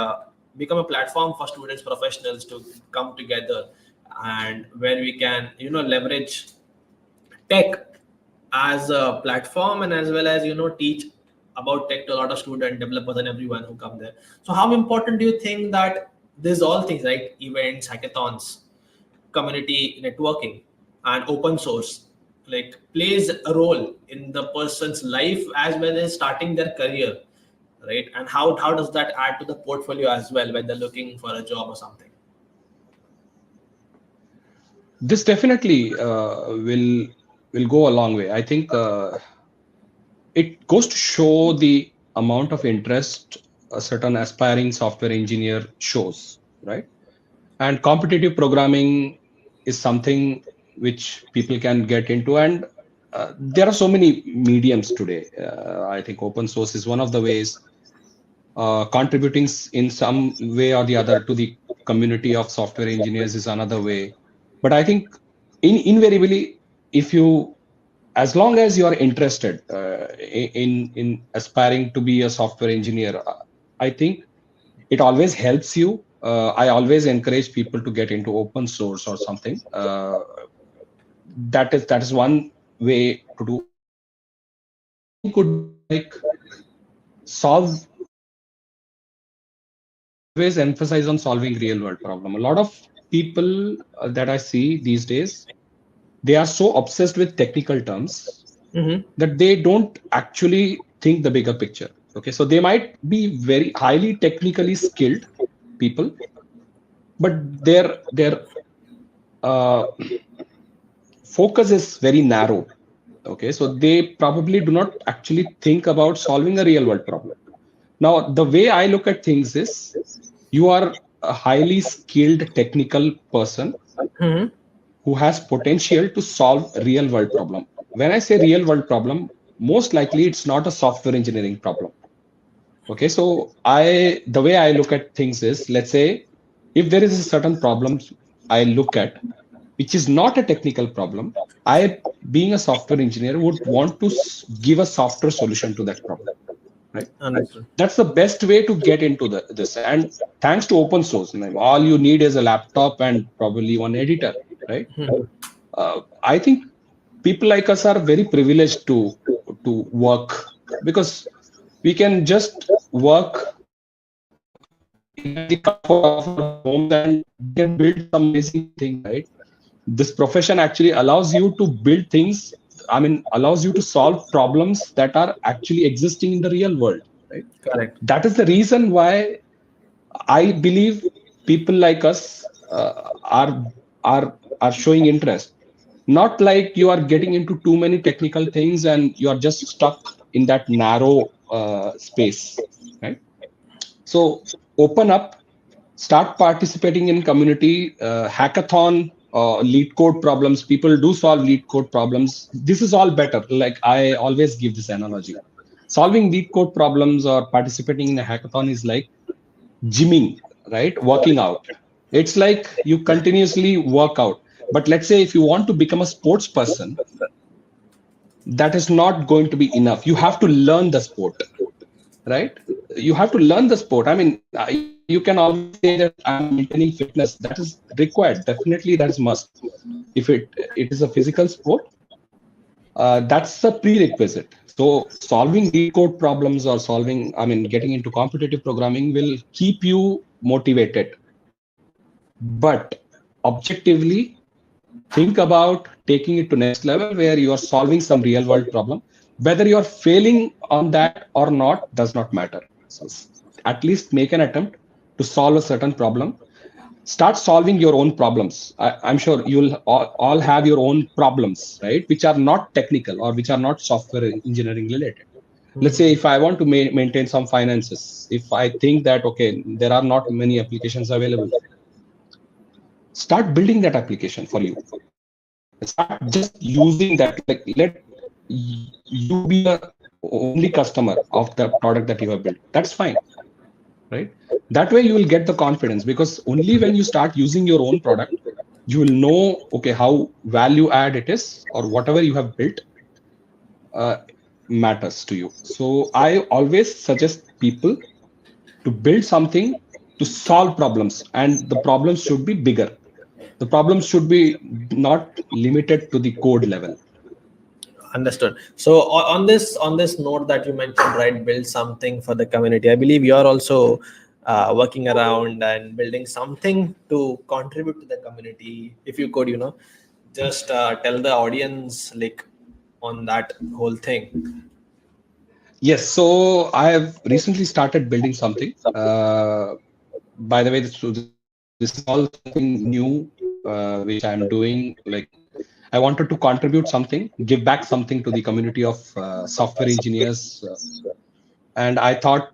become a platform for students, professionals to come together, and where we can leverage tech as a platform, and as well as teach about tech to a lot of student developers and everyone who come there. So how important do you think that these all things, right, events, hackathons, community networking, and open source, like, plays a role in the person's life as well as starting their career, right? And how does that add to the portfolio as well when they're looking for a job or something? This definitely will go a long way. I think it goes to show the amount of interest a certain aspiring software engineer shows, right? And competitive programming is something which people can get into, and there are so many mediums today. I think open source is one of the ways. Contributing in some way or the other to the community of software engineers is another way. But I think invariably, if you, as long as you are interested in aspiring to be a software engineer, I think it always helps you. I always encourage people to get into open source or something. That is one way to do. Another thing could be like solve. Always emphasize on solving real world problem. A lot of people that I see these days, they are so obsessed with technical terms that they don't actually think the bigger picture. Okay, so they might be very highly technically skilled people, but their focus is very narrow. Okay, so they probably do not actually think about solving a real world problem. Now, the way I look at things is, you are a highly skilled technical person who has potential to solve real world problem. When I say real world problem, most likely it's not a software engineering problem. Okay, so the way I look at things is, let's say if there is a certain problem I look at, which is not a technical problem, I, being a software engineer, would want to give a software solution to that problem. Right? Understood. That's the best way to get into this. And thanks to open source, all you need is a laptop and probably one editor, right? I think people like us are very privileged to work, because we can just work in the comfort of our homes and we can build some amazing things, right? This profession actually allows you to build things, allows you to solve problems that are actually existing in the real world, right? Correct. That is the reason why I believe people like us are showing interest. Not like you are getting into too many technical things and you are just stuck in that narrow space, right? So open up, start participating in community hackathon, lead code problems. People do solve lead code problems. This is all better. Like, I always give this analogy. Solving lead code problems or participating in a hackathon is like gymming, right? Working out. It's like you continuously work out. But let's say if you want to become a sports person, that is not going to be enough. You have to learn the sport, right? You have to learn the sport. You can always say that I'm maintaining fitness. That is required. Definitely, that is must. If it is a physical sport, that's a prerequisite. So solving lead code problems or getting into competitive programming will keep you motivated. But objectively, think about taking it to next level where you are solving some real world problem. Whether you are failing on that or not does not matter. So at least make an attempt to solve a certain problem. Start solving your own problems. I'm sure you'll all have your own problems, right? Which are not technical or which are not software engineering related. Let's say if I want to maintain some finances, if I think that, okay, there are not many applications available, start building that application for you. Start just using that. Like, let you be the only customer of the product that you have built. That's fine, right? That way you will get the confidence, because only when you start using your own product, you will know, okay, how value add it is, or whatever you have built matters to you. So I always suggest people to build something to solve problems, and the problems should be bigger. The problems should be not limited to the code level. Understood. So on this note that you mentioned, right, build something for the community. I believe you are also working around and building something to contribute to the community. If you could, just tell the audience like on that whole thing. Yes, so I have recently started building something. By the way, this is all something new, which I'm doing. Like, I wanted to contribute something, give back something to the community of software engineers. And I thought,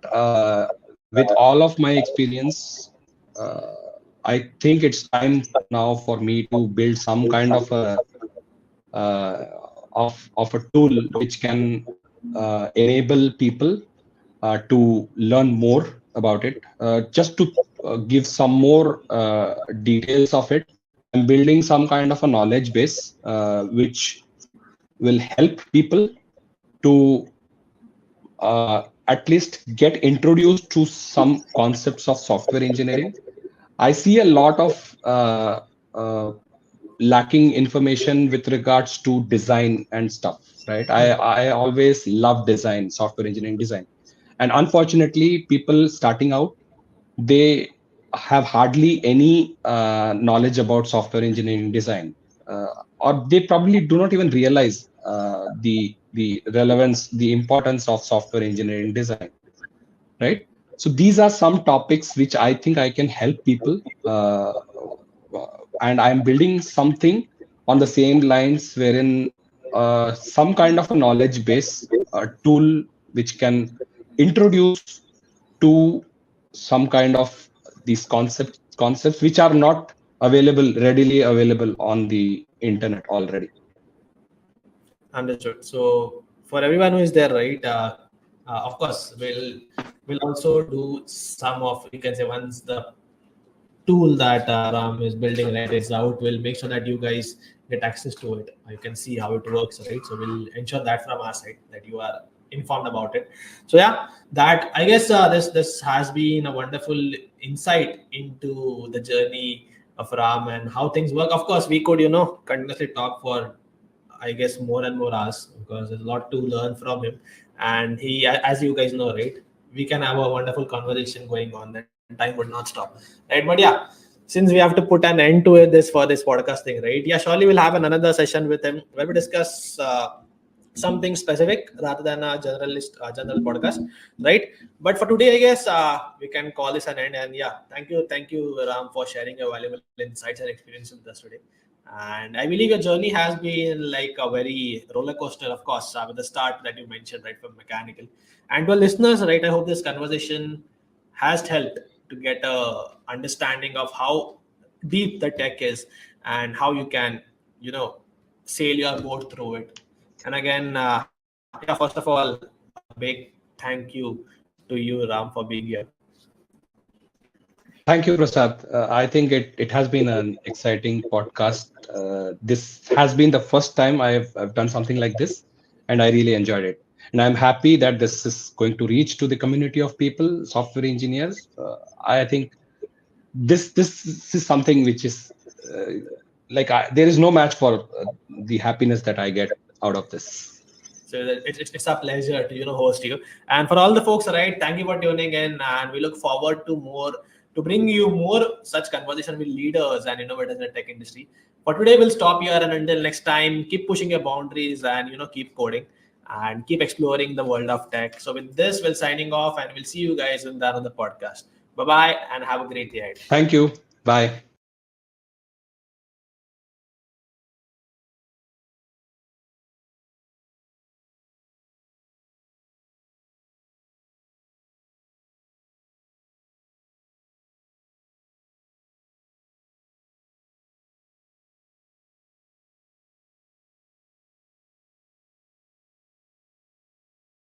with all of my experience, uh, I think it's time now for me to build some kind of uh, a tool which can enable people to learn more about it. Just to give some more details of it, I'm building some kind of a knowledge base which will help people to at least get introduced to some concepts of software engineering. I see a lot of uh, lacking information with regards to design and stuff, right? I always love design, software engineering design. And unfortunately, people starting out, they have hardly any knowledge about software engineering design, or they probably do not even realize the relevance, the importance of software engineering design, right? So these are some topics which I think I can help people, and I'm building something on the same lines, wherein some kind of a knowledge base tool which can introduce to some kind of these concepts which are not readily available on the internet already. Understood. So for everyone who is there, right? Of course, we'll also do some of, you can say, once the tool that Ram is building, right, is out, we'll make sure that you guys get access to it. You can see how it works, right? So we'll ensure that from our side that you are informed about it. So yeah, that I guess this has been a wonderful insight into the journey of Ram and how things work. Of course, we could continuously talk for, I guess, more and more hours, because there's a lot to learn from him. And he, as you guys know, right, we can have a wonderful conversation going on, and time would not stop, right? But yeah, since we have to put an end to it, this podcast thing, right? Yeah, surely we'll have another session with him where we discuss something specific rather than a general podcast, right? But for today, I guess we can call this an end. And yeah, thank you, Ram, for sharing your valuable insights and experiences with us today. And I believe your journey has been like a very roller coaster, of course, with the start that you mentioned, right, from mechanical. And to our listeners, right, I hope this conversation has helped to get a understanding of how deep the tech is and how you can, sail your boat through it. And again, yeah, first of all, a big thank you to you, Ram, for being here. Thank you, Prasad. I think it has been an exciting podcast. This has been the first time I've done something like this, and I really enjoyed it. And I'm happy that this is going to reach to the community of people, software engineers. I think this is something which is there is no match for the happiness that I get out of this. So it's a pleasure to host you. And for all the folks, right, thank you for tuning in, and we look forward to bring you more such conversation with leaders and innovators in the tech industry. For today, we'll stop here, and until next time, keep pushing your boundaries and keep coding and keep exploring the world of tech. So with this, we're signing off, and we'll see you guys in the another podcast. Bye bye, and have a great day ahead. Thank you. Bye.